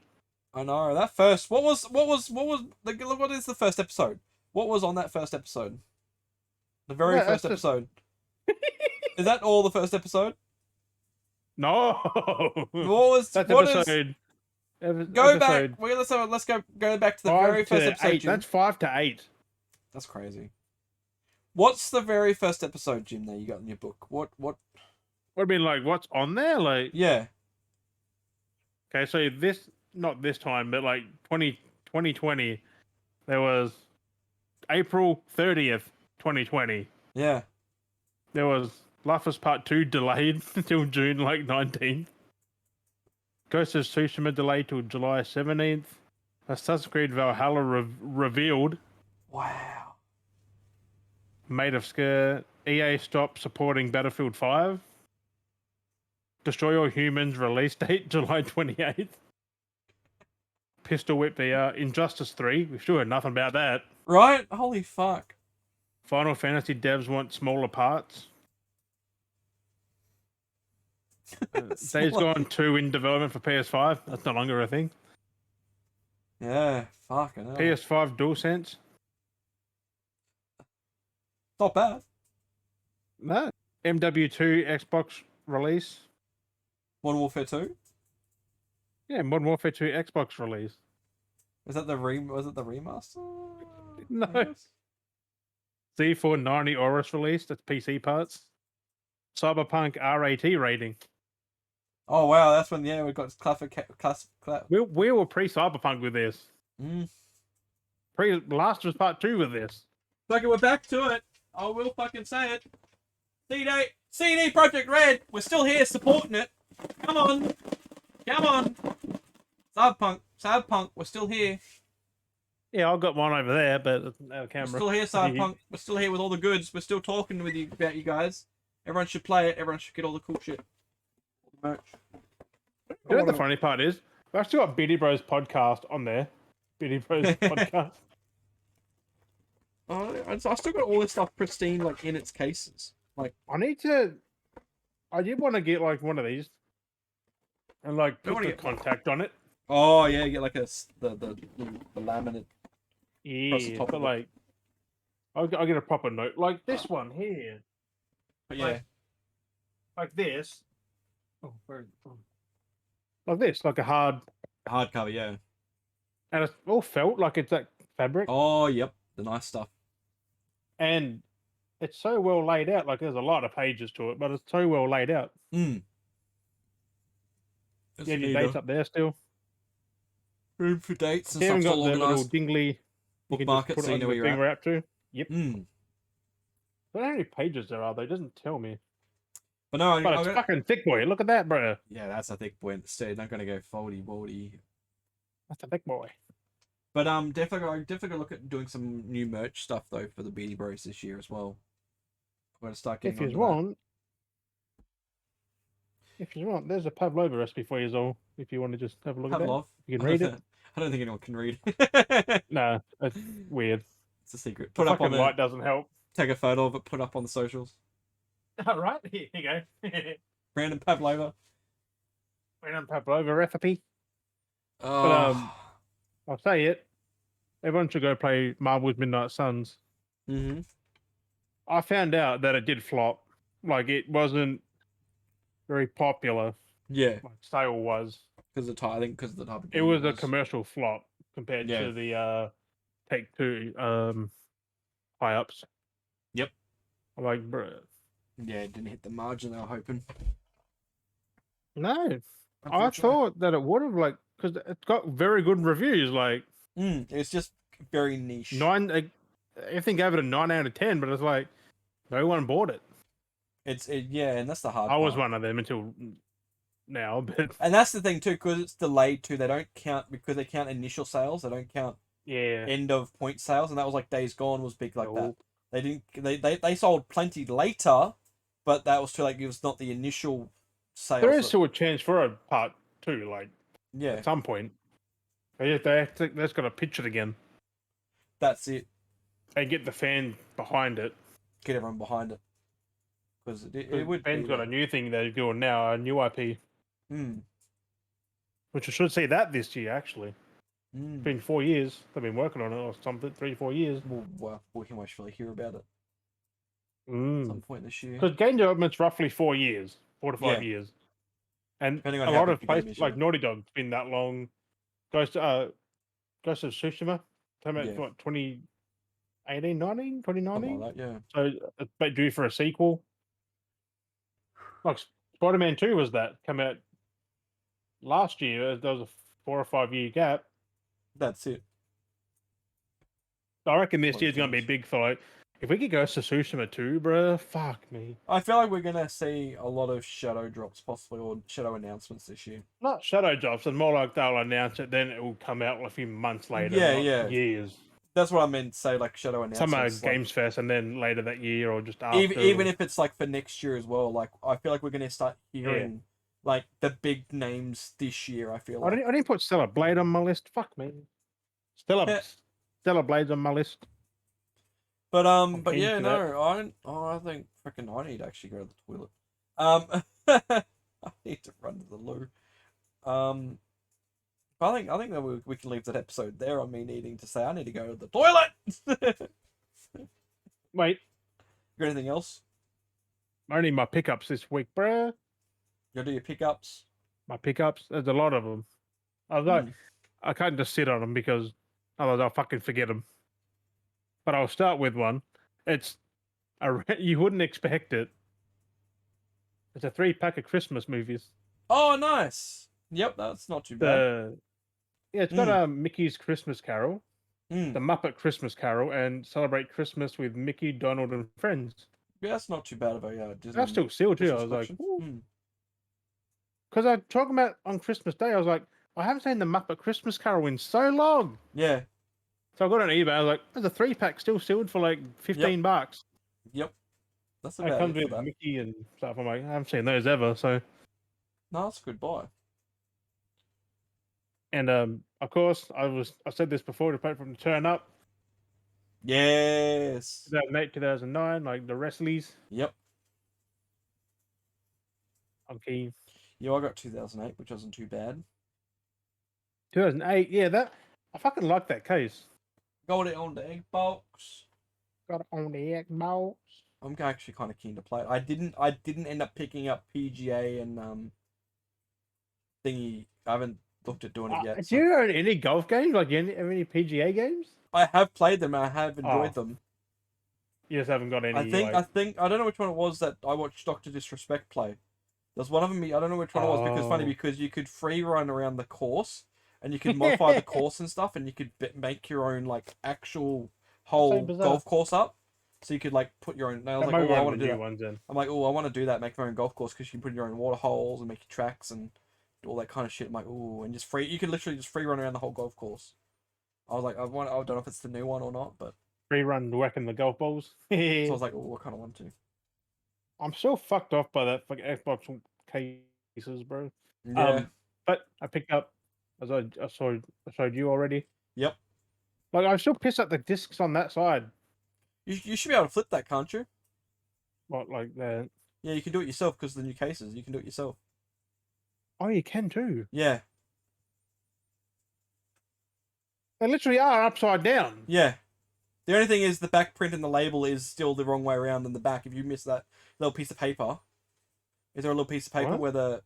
I know that first. What was what is the first episode? What was on that first episode? The very first episode. Is that all the first episode? No. What was that's what episode? Go back. Let's go back to the very first episode. 8. Jim. That's 5 to 8. That's crazy. What's the very first episode, Jim? That you got in your book? What? What do you mean, like, what's on there? Like, Yeah. okay, so not this time, but like 2020. There was April 30th, 2020. Yeah. There was Life is Part 2 delayed until June 19th. Ghost of Tsushima delayed till July 17th. Assassin's Creed Valhalla revealed. Wow. Made of Scare. EA stopped supporting Battlefield 5. Destroy All Humans release date July 28th. Pistol Whip VR. Injustice 3. We've still heard nothing about that. Right? Holy fuck. Final Fantasy devs want smaller parts. Days Gone 2 in development for PS5. That's no longer a thing. Yeah, fucking hell. PS5 DualSense. Not bad. No. MW2 Xbox release. Modern Warfare 2? Yeah, Modern Warfare 2 Xbox release. Was it the remaster? No. I guess? Z490 Aorus release. That's PC parts. Cyberpunk RAT rating. Oh wow, that's when we got class. We were pre-Cyberpunk with this. Last was Part 2 with this. Fucking, we're back to it. I will fucking say it. CD Projekt Red, we're still here supporting it. Come on. Cyberpunk, we're still here. Yeah, I've got one over there, but no camera. We're still here, Cyberpunk. We're still here with all the goods. We're still talking with you about you guys. Everyone should play it. Everyone should get all the cool shit. Merch. You know what the funny part is? We've actually got Beardy Bros Podcast on there. Beardy Bros Podcast. I still got all this stuff pristine, like in its cases. Like I did want to get like one of these and like put the contact on it. Oh yeah, get like the laminate. Yeah, but like I'll get a proper note like this one here. But yeah, like this. Oh, like this, like a hardcover, yeah. And it's all felt like it's that fabric. Oh, yep, the nice stuff. And it's so well laid out. Like there's a lot of pages to it, but it's so well laid out. Mm. Yeah, your dates up there still. Room for dates and you stuff. Got all the organized. little dingly Bookmark it so you know where you're at. Up to. Yep. Mm. I don't know how many pages there are. Though. It doesn't tell me. But no, it's fucking thick boy. Look at that, bro. Yeah, that's a thick boy. Instead, not gonna go foldy. That's a thick boy. But definitely gonna look at doing some new merch stuff though for the Beardy Bros this year as well. I'm gonna start getting. If you want, there's a pavlova recipe for you all. If you want to just have a look at that, you can read it. I don't think anyone can read. No, it's weird. It's a secret. Put up on the light doesn't help. Take a photo of it. Put up on the socials. All right, here you go. Random pavlova. Random pavlova recipe. Oh. But I'll say it. Everyone should go play Marvel's Midnight Suns. Mm-hmm. I found out that it did flop. Like it wasn't very popular. Yeah. Like sale was. Because of the type. I think because of the type of game. It was a commercial flop compared to the Take-Two high-ups. Yep. I'm like, bro. Yeah, it didn't hit the margin they were hoping. No. I thought that it would have, like, because it's got very good reviews. Like, it's just very niche. Everything gave it a 9 out of 10, but it's like, no one bought it. Yeah, and that's the hard part. I was one of them until now, but. And that's the thing, too, because it's delayed, too. They don't count, because they count initial sales, they don't count end of point sales, and that was like Days Gone was big like that. They didn't. They sold plenty later, but that was too like it was not the initial sales. There is still a chance for a part 2, like at some point. They just got to pitch it again. That's it. And get the fan behind it. Get everyone behind it. Because it would. Ben's got a new thing they're doing now, a new IP. Which I should see that this year actually. It's been 4 years. They've been working on it or something, 3-4 years. Well, we can actually hear about it at some point this year. Because game development's roughly 4 years, 4 to 5 years. And a lot of places like Naughty Dog's been that long. Ghost of Tsushima, what, 2018, 19, 2019? Like that, yeah. So it's due for a sequel. Like Spider-Man 2 was that, come out last year. There was a 4 or 5 year gap. That's it. I reckon this year's gonna be big for like. If we could go to Tsushima too, bro, fuck me. I feel like we're gonna see a lot of shadow drops, possibly, or shadow announcements this year. Not shadow drops, and more like they'll announce it, then it will come out a few months later. Yeah, not yeah. years. That's what I meant to say, like shadow announcements. Summer Games Fest, and then later that year, or just after. Even if it's like for next year as well. Like I feel like we're gonna start hearing like the big names this year. I feel like. I didn't put Stellar Blade on my list. Fuck me. Stellar Blade's on my list. But yeah, no, I don't. Oh, I think freaking I need to actually go to the toilet. I need to run to the loo. But I think that we can leave that episode there on me needing to say I need to go to the toilet. Wait, Got anything else? only my pickups this week, bruh. You do your pickups. My pickups. There's a lot of them. I was like, I can't just sit on them because otherwise I'll fucking forget them. But I'll start with one. It's you wouldn't expect it. It's a 3-pack of Christmas movies. Oh, nice. Yep, that's not too bad. Yeah, it's got Mickey's Christmas Carol, Mm. the Muppet Christmas Carol, and Celebrate Christmas with Mickey, Donald, and Friends. Yeah, that's not too bad of a Disney. That's still sealed too. I was like, because I talking about on Christmas Day, I was like, I haven't seen the Muppet Christmas Carol in so long. Yeah. So I got on eBay. I was like, there's a 3-pack still sealed for like $15. Yep. That's It about comes it for with that. Mickey and stuff. I'm like, I haven't seen those ever. So, No, that's a good buy. and of course, I said this before to play from the turn up. Yes. 2008, 2009, like the Wrestlies. Yep. I'm keen. Yeah, I got 2008, which wasn't too bad. 2008, yeah, that I fucking like that case. Got it on the egg box. Got it on the Xbox. I'm actually kind of keen to play it. I didn't end up picking up PGA and thingy. I haven't looked at doing it yet. Do you own any golf games? Like, you have any PGA games? I have played them and I have enjoyed them. You just haven't got any. I think I don't know which one it was that I watched Dr. Disrespect play. There's one of them. I don't know which one it was because it's funny because you could free run around the course and you could modify the course and stuff and you could make your own like actual whole golf course up. So you could like put your own. I was like, oh, I want to do that. I'm like, oh, I want to do that. Make my own golf course because you can put your own water holes and make your tracks and do all that kind of shit. I'm like, oh, and just free. You can literally just free run around the whole golf course. I was like, I don't know if it's the new one or not, but free run whacking the golf balls. So I was like, oh, I kind of want to. I'm still fucked off by that fucking Xbox cases, bro. Yeah. But I picked up, as I showed you already. Yep. Like, I'm still pissed at the discs on that side. You should be able to flip that, can't you? What, like that? Yeah, you can do it yourself because of the new cases. You can do it yourself. Oh, you can too. Yeah. They literally are upside down. Yeah. The only thing is the back print and the label is still the wrong way around in the back. If you miss that little piece of paper, is there a little piece of paper where the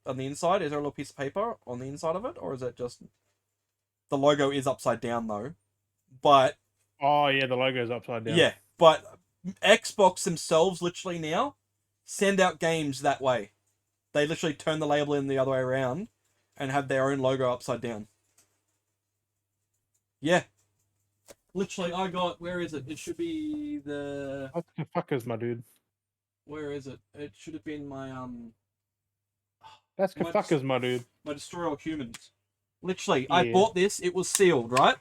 on the inside? Is there a little piece of paper on the inside of it, or is it just the logo is upside down though? But oh yeah, the logo's upside down. Yeah, but Xbox themselves literally now send out games that way. They literally turn the label in the other way around and have their own logo upside down. Yeah. Literally, I got... Where is it? It should be the... What the fuck is my dude? Where is it? It should have been my... That's the fuckers, my dude. My Destroy All Humans. Literally, yeah. I bought this. It was sealed, right?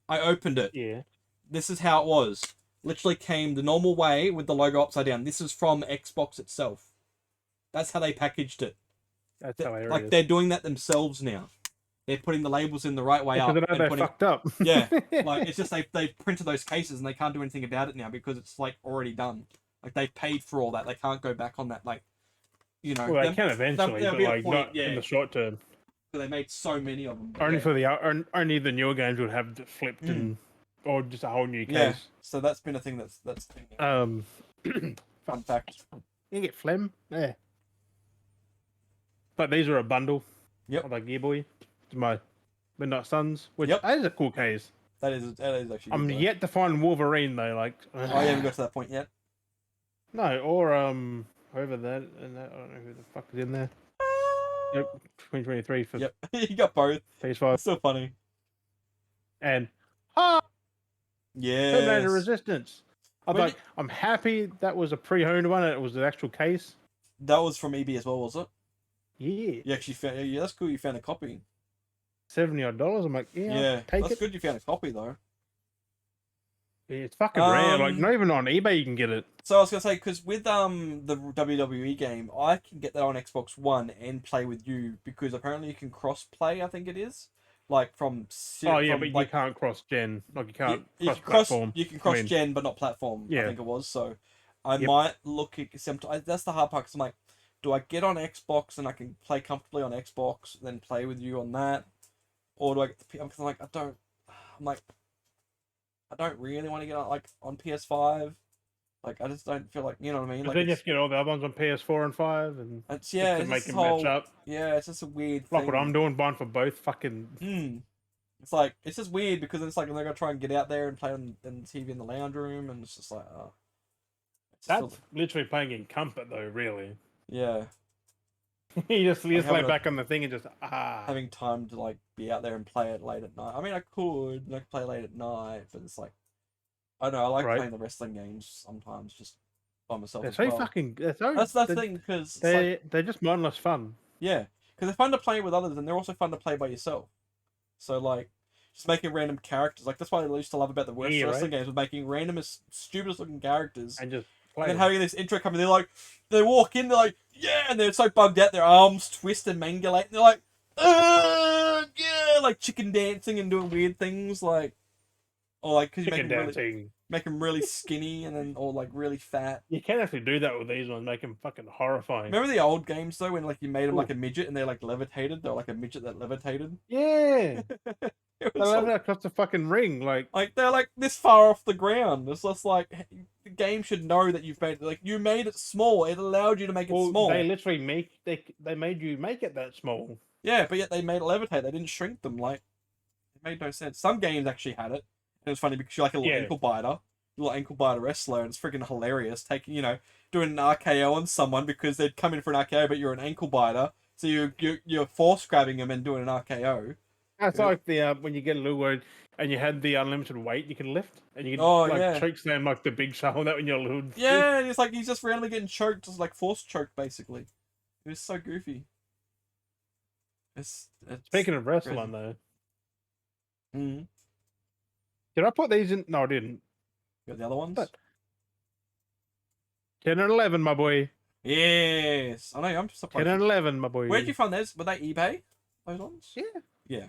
I opened it. Yeah. This is how it was. Literally came the normal way with the logo upside down. This is from Xbox itself. That's how they packaged it. That's hilarious. Like, they're doing that themselves now. They're putting the labels in the right way up. Because they fucked up. Yeah. Like, it's just they've printed those cases and they can't do anything about it now because it's, like, already done. Like, they've paid for all that. They can't go back on that. Like, you know. Well, they can eventually, but, like, not in the short term. But they made so many of them. Only for only the newer games would have flipped and... Or just a whole new case. Yeah, so that's been a thing that's fun fact. You get phlegm, yeah. But these are a bundle. Yep. Of like Gear Boy. To my Midnight Suns. Which that is a cool case. That is actually. I'm yet to find Wolverine though. Like. Oh, you haven't got to that point yet. No, or whoever that and that I don't know who the fuck is in there. Yep, 2023 for. Yep, you got both. PS5. It's so funny. And Yeah. Resistance. I'm happy that was a pre-owned one and it was an actual case. That was from EB as well, was it? Yeah. You actually found, yeah, that's cool. You found a copy. $70 odd. I'm like, yeah, Yeah, take that's it. good. You found a copy though. Yeah, it's fucking rare. Like, not even on eBay you can get it. So I was gonna say, because with the WWE game, I can get that on Xbox One and play with you because apparently you can cross play. I think it is like from. Oh yeah, from, but like, you can't cross gen. Like you can't you cross can platform. You can cross I mean, gen, but not platform. I Yeah. think it was. So I Yep. might look at some. That's the hard part. Cause I'm like, do I get on Xbox and I can play comfortably on Xbox, then play with you on that, or do I get the? Because I'm like, I don't. I'm like, I don't really want to get on PS5. Like, I just don't feel like, you know what I mean. But Like, then you have to get all the other ones on PS4 and 5, and it's just yeah, to it's make just them whole, match up. yeah, it's just a weird Like thing. what I'm doing, buying for both. Fucking. It's like it's just weird because it's like they're gonna try and get out there and play on the TV in the lounge room, and it's just like, oh. That's literally playing in comfort, though. Really. Yeah. you just lay having back on the thing and just having time to like be out there and play it late at night. I mean, I could like play late at night, but it's like I don't know. I like Right. playing the wrestling games sometimes just by myself. They're as so well. fucking. That's the thing because they're just mindless fun. yeah, because they're fun to play with others, and they're also fun to play by yourself. So like, just making random characters. Like that's what I used to love about the wrestling games, was making random, stupidest looking characters, and just and then having this intro come in. They're like, they walk in, they're like, yeah, and they're so bugged out, their arms twist and mangulate, and they're like, yeah, like chicken dancing and doing weird things, like, or like because you make them really skinny and then or like really fat. You can actually do that with these ones, make them fucking horrifying. Remember the old games though, when like you made them like a midget and they like levitated? They're like a midget that levitated. Yeah, It they was love that across the fucking ring, like they're like this far off the ground. It's just like the game should know that you've made you made it small. It allowed you to make it small. They literally they made you make it that small. Yeah, but yet they made it levitate. They didn't shrink them. Like it made no sense. Some games actually had it. And it was funny because you're like a little ankle biter. Little ankle biter wrestler, and it's freaking hilarious. Taking, doing an RKO on someone because they'd come in for an RKO, but you're an ankle biter, so you're force grabbing them and doing an RKO. That's like the when you get a little word and you had the unlimited weight you can lift, and you can choke slam like the Big Show that when you're little. Yeah, and it's like he's just randomly getting choked, just like force choked basically. It was so goofy. It's Speaking of wrestling though, did I put these in? No, I didn't. You got the other ones? But 10 and 11, my boy. Yes. I know, I'm surprised. 10 and 11, my boy. Where did you find those? Were they eBay? Those ones? Yeah. Yeah.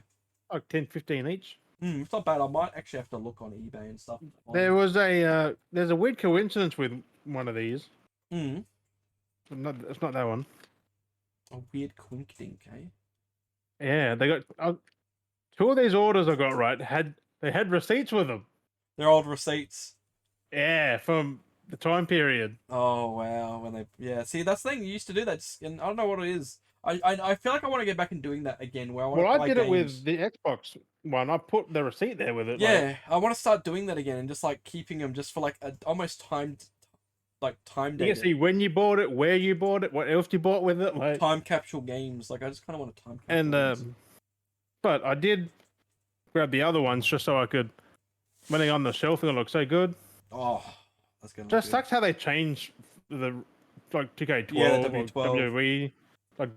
Like 10, 15 each. It's not bad. I might actually have to look on eBay and stuff. There was there's a weird coincidence with one of these. It's not that one. A weird quink-dink, eh? Yeah, they got two of these orders I got right had receipts with them. They're old receipts. Yeah, from the time period. Oh wow, see that's the thing. You used to do that, and I don't know what it is. I feel like I want to get back and doing that again. Where I did it with the Xbox one. I put the receipt there with it. Yeah, I want to start doing that again and just like keeping them just for like almost time dated. You can see when you bought it, where you bought it, what else you bought with it. Like time capsule games. Like I just kind of want to time capsule. And games. But I did grab the other ones just so I could. When they're on the shelf, they look so good. Oh, that's gonna. Just sucks how they change the 2K12 yeah, the W12. W12. WWE, like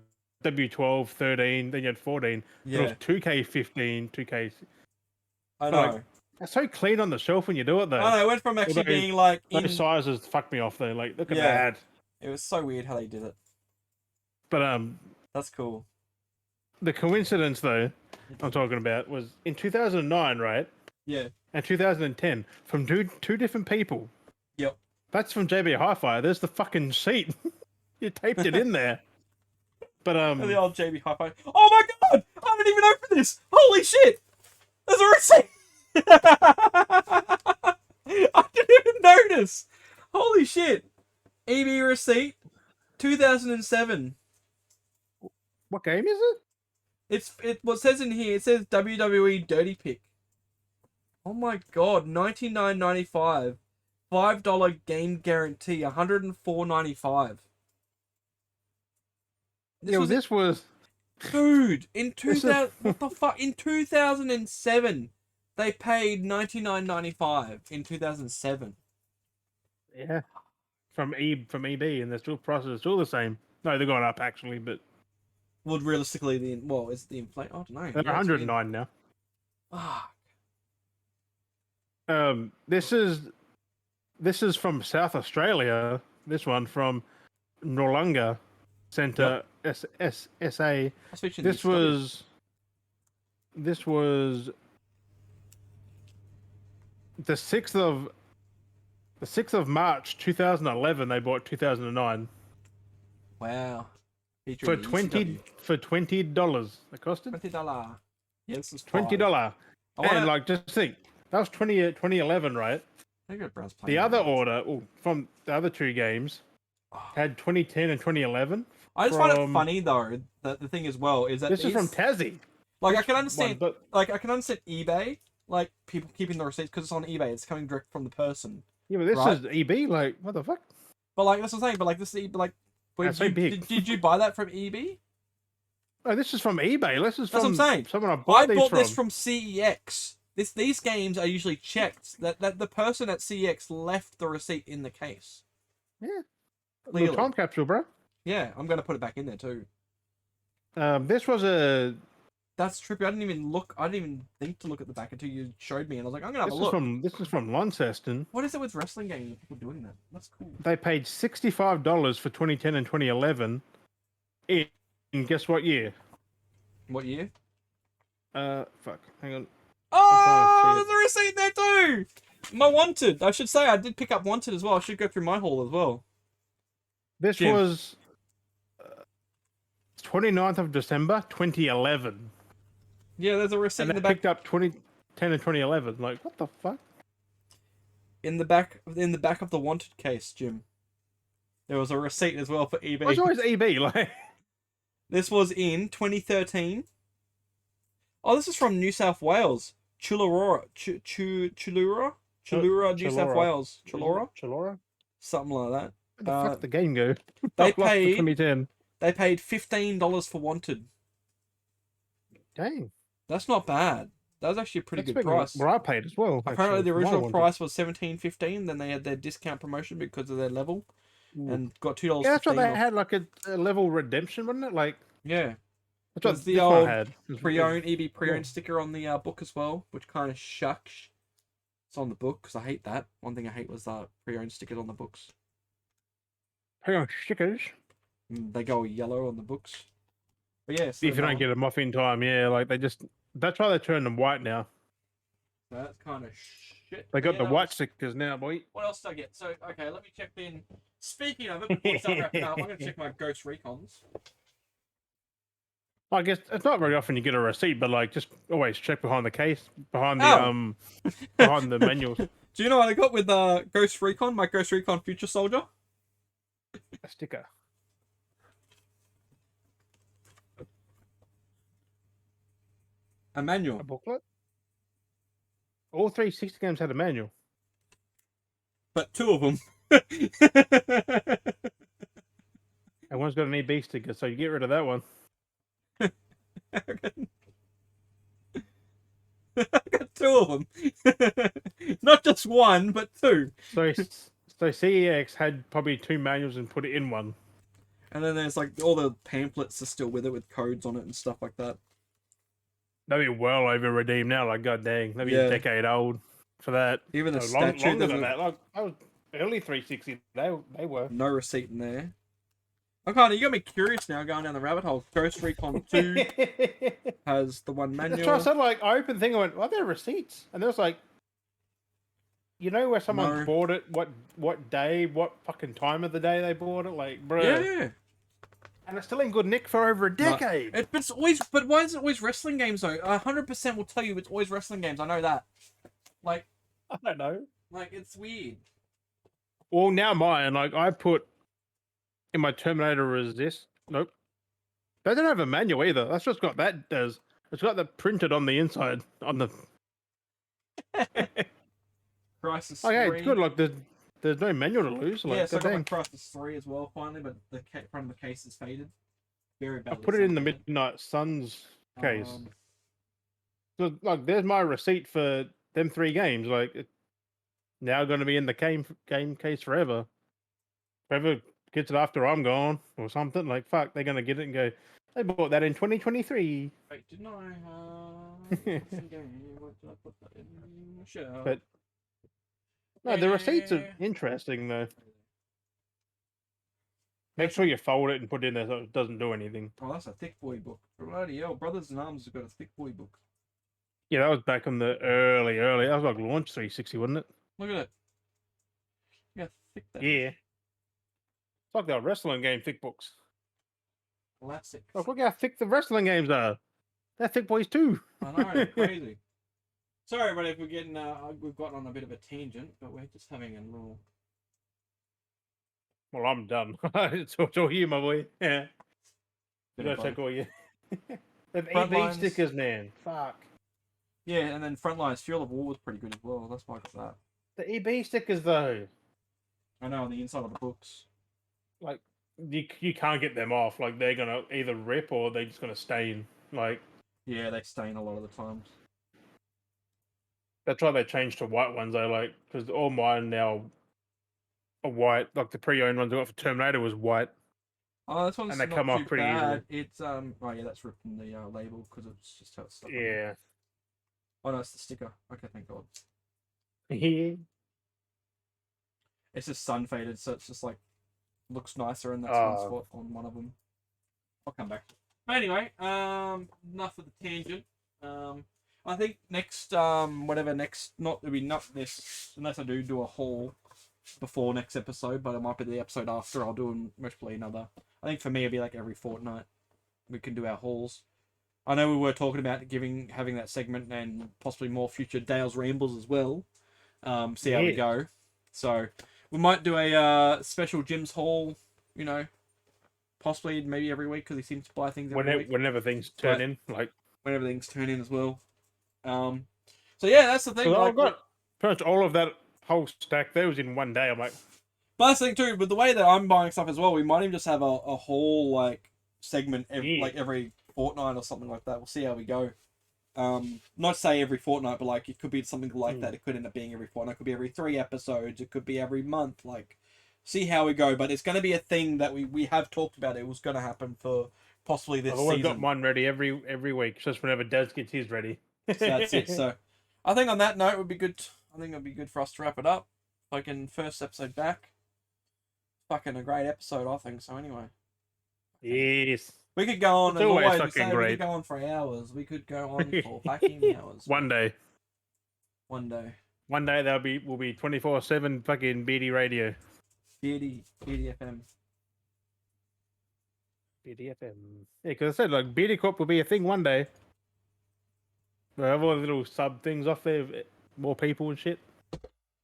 W12, 13, then you had 14. Yeah. It was 2K15, 2K. I know. Like, it's so clean on the shelf when you do it though. I know. It went from actually being like those sizes fuck me off though. Like look at that. It was so weird how they did it. But that's cool. The coincidence though I'm talking about was in 2009, right? Yeah. And 2010 from two different people. Yep. That's from JB Hi-Fi. There's the fucking sheet. You taped it in there. But the old JB Hi-Fi. Oh my god! I didn't even open this. Holy shit! There's a receipt. I didn't even notice. Holy shit! EB receipt, 2007. What game is it? What says in here? It says WWE Dirty Pick. Oh my god! $99.95, $5 game guarantee, $104.95. This was dude in 2000. What the fuck? In 2007, They paid $99.95 in 2007. Yeah. From EB, and the still prices are still the same. No, they're going up actually, but Well, realistically, is the inflation? I don't know. they're 109 now. Ah. This is from South Australia. This one from Noarlunga Centre, SA. This was the 6th of March 2011. They bought 2009. Wow. For $20. It costed $20. Yeah, this is $20. And like, just think, that was 2011, right? The other order from the other two games had 2010 and 2011. I just find it funny though that the thing as well is that this is from Tassie. Like I can understand, I can understand eBay, like people keeping the receipts because it's on eBay. It's coming direct from the person. Yeah, but this is EB. Like, what the fuck? But like that's what I'm saying. But like this is like, did you buy that from eBay? Oh, this is from eBay. This is that's from what I'm saying. Someone I bought these this from CEX. These games are usually checked. That the person at CEX left the receipt in the case. Yeah, little time capsule, bro. Yeah, I'm gonna put it back in there too. This was a. That's trippy. I didn't even think to look at the back until you showed me, and I was like, I'm gonna have a look. This is from Launceston. What is it with wrestling games? People doing that? That's cool. They paid $65 for 2010 and 2011. In guess what year? What year? Fuck. Hang on. Oh, there's a receipt there too. My Wanted. I should say I did pick up Wanted as well. I should go through my haul as well. This was 29th of December, 2011. Yeah, there's a receipt and in the back. Picked up 2010 and 2011. Like, what the fuck? In the back of the Wanted case, Jim. There was a receipt as well for eBay. What's always EB like? This was in 2013. Oh, this is from New South Wales. Chullora, New South Wales. Chullora? Something like that. Where the fuck did the game go? They paid 2010. They paid $15 for Wanted. Dang. That's not bad. That was actually a pretty good price. What I paid as well. Apparently the original price was $17.15. Then they had their discount promotion because of their level. And got $2. Yeah, that's what they had, like a level redemption, wasn't it? Like, yeah. That's what the old pre-owned EB pre-owned sticker on the book as well, which kind of shucks. It's on the book because I hate that. One thing I hate was pre-owned stickers on the books. Pre-owned stickers? They go yellow on the books. But yeah, so if you don't get them off in time, yeah, like that's why they turn them white now. That's kind of shit. They got the white stickers now, boy. What else did I get? So, okay, let me check in. Speaking of it, before we start wrapping up, I'm going to check my Ghost Recons. I guess it's not very often you get a receipt, but like just always check behind the case, behind the behind the manuals. Do you know what I got with Ghost Recon? My Ghost Recon Future Soldier. A sticker. A manual. A booklet. All 360 games had a manual. But two of them. And one's got an EB sticker, so you get rid of that one. I got two of them. Not just one, but two. So CEX had probably two manuals and put it in one. And then there's like all the pamphlets are still with it with codes on it and stuff like that. That'd be well over redeemed now. Like, god dang, that'd be a decade old for that. Even the statue than that. Like, I was early 360. They were no receipt in there. Okay, you got me curious now going down the rabbit hole. Ghost Recon 2 has the one manual. That's why I said, like, I opened the thing and went, are there receipts? And there was like, you know where someone bought it, what day, what fucking time of the day they bought it? Like, bro. Yeah. And it's still in good nick for over a decade. But why is it always wrestling games though? 100% will tell you it's always wrestling games. I know that. Like, I don't know. Like, it's weird. Well, now mine, like, I put in my Terminator Resist. Nope. They don't have a manual either. That's just got that does. It's got that printed on the inside on the. Crisis. Okay, 3. it's good. Like there's no manual to lose. Like, yeah, so I got my Crisis 3 as well finally, but the front of the case is faded. Very bad. I put it in the Midnight Suns case. So, like, there's my receipt for them 3 games. Like, it's now going to be in the game case forever. Whoever gets it after I'm gone or something, like, fuck, they're going to get it and go, they bought that in 2023. Wait, didn't I have some game? What did I put that in? Sure. But no, the receipts are interesting though. Make sure you fold it and put it in there so it doesn't do anything. Oh, that's a thick boy book. Bloody hell, Brothers in Arms has got a thick boy book. Yeah, that was back on the early. That was like launch 360, wasn't it? Look at it. Yeah, thick that. Yeah. It's like the wrestling game thick books. Classic. Oh, look how thick the wrestling games are. They're thick boys too. I know, crazy. Sorry, but if we're getting, we've gotten on a bit of a tangent, but we're just having a little. Well, I'm done. it's all you, my boy. Yeah. Bit You of gotta check both. all you. The Front EB lines. stickers, man. Fuck. Yeah, and then Frontlines Fuel of War was pretty good as well. That's why I got that. The EB stickers, though. I know, on the inside of the books. Like, you can't get them off. Like, they're gonna either rip or they're just gonna stain. Like, Yeah, they stain a lot of the times. that's why they changed to white ones, though. Like, because all mine now are white. Like, the pre-owned ones I got for Terminator was white. Oh, this one's And they not come too off pretty bad. It's oh yeah, that's ripped from the label because it's just how it's stuck. Yeah. Oh no, it's the sticker. Okay, thank God. Yeah. It's just sun faded, so it's just like looks nicer, and that's one spot on one of them. I'll come back. But anyway, enough of the tangent. I think next, not this, unless I do a haul before next episode, but it might be the episode after. I'll do most probably another. I think for me it'd be like every fortnight we can do our hauls. I know we were talking about having that segment and possibly more future Dale's Rambles as well. See how we go. So we might do a special Jim's haul, you know, possibly maybe every week because he seems to buy things every week. Whenever things turn in, like whenever things turn in as well. So yeah, that's the thing. Like, I've got pretty much all of that whole stack there was in one day. I'm like, but that's the thing too. With the way that I'm buying stuff as well, we might even just have a whole like segment every fortnight or something like that. We'll see how we go. Not say every fortnight, but like it could be something like that. It could end up being every fortnight. It could be every 3 episodes. It could be every month. Like, see how we go. But it's going to be a thing that we have talked about. It was going to happen for possibly this I've always season. got mine ready every week, just whenever Daz gets his ready. So that's it. So I think on that note would be good. I think it'd be good for us to wrap it up. Fucking first episode back. Fucking a great episode, I think. So anyway. Yes. We could go on It's as always always. fucking We great. could go on for hours. We could go on for fucking hours. One day One day. we'll be 24/7 fucking Beardy Radio. Beardy FM. Beardy FM. Yeah, because I said like Beardy Corp will be a thing one day. We'll have all the little sub things off there, more people and shit.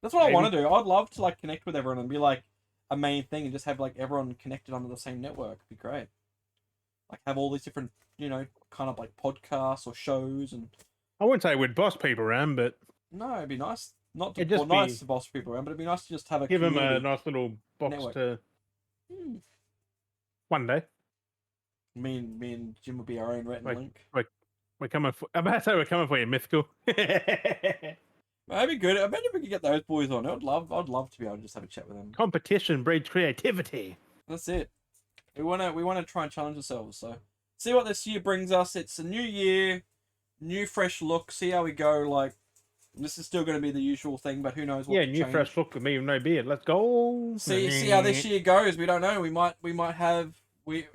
That's what I want to do. I'd love to like connect with everyone and be like a main thing and just have like everyone connected onto the same network. It'd be great. Like have all these different, you know, kind of like podcasts or shows and. I wouldn't say we'd boss people around, but no, it'd be nice. Not to, it'd just nice to boss people around, but it'd be nice to just have a give them a community nice little box network. to. One day. Me and Jim would be our own Rhett and Link. We're coming for. I'm about to say we're coming for you, Mythical. That'd be good. I bet if we could get those boys on, I'd love to be able to just have a chat with them. Competition breeds creativity. That's it. We wanna try and challenge ourselves. So see what this year brings us. It's a new year, new fresh look. See how we go. Like this is still going to be the usual thing, but who knows what? Yeah, new fresh look with me with no beard. Let's go. See how this year goes. We don't know. We might have.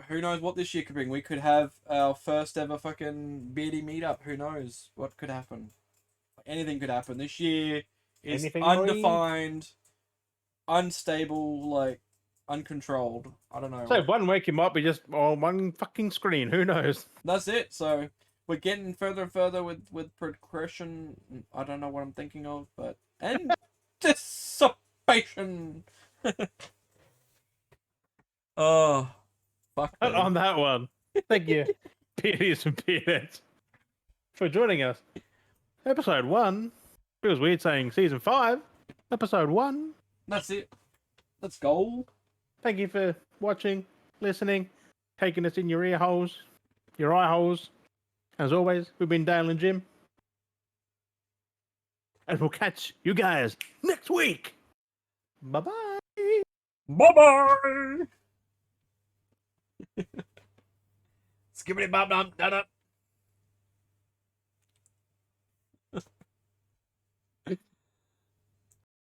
Who knows what this year could bring? We could have our first ever fucking beardy meetup. Who knows what could happen? Anything could happen. This year is undefined, unstable, like uncontrolled. I don't know. So 1 week it might be just on one fucking screen. Who knows? That's it. So we're getting further and further with progression. I don't know what I'm thinking of, but anticipation. Oh. Fuck On that one. Thank you, Peters and Peters, for joining us. Episode 1. Feels weird saying season 5. Episode 1. That's it. Let's go. Thank you for watching, listening, taking us in your ear holes, your eye holes. As always, we've been Dale and Jim. And we'll catch you guys next week. Bye-bye. Bye-bye. Skibbity bop dum da da.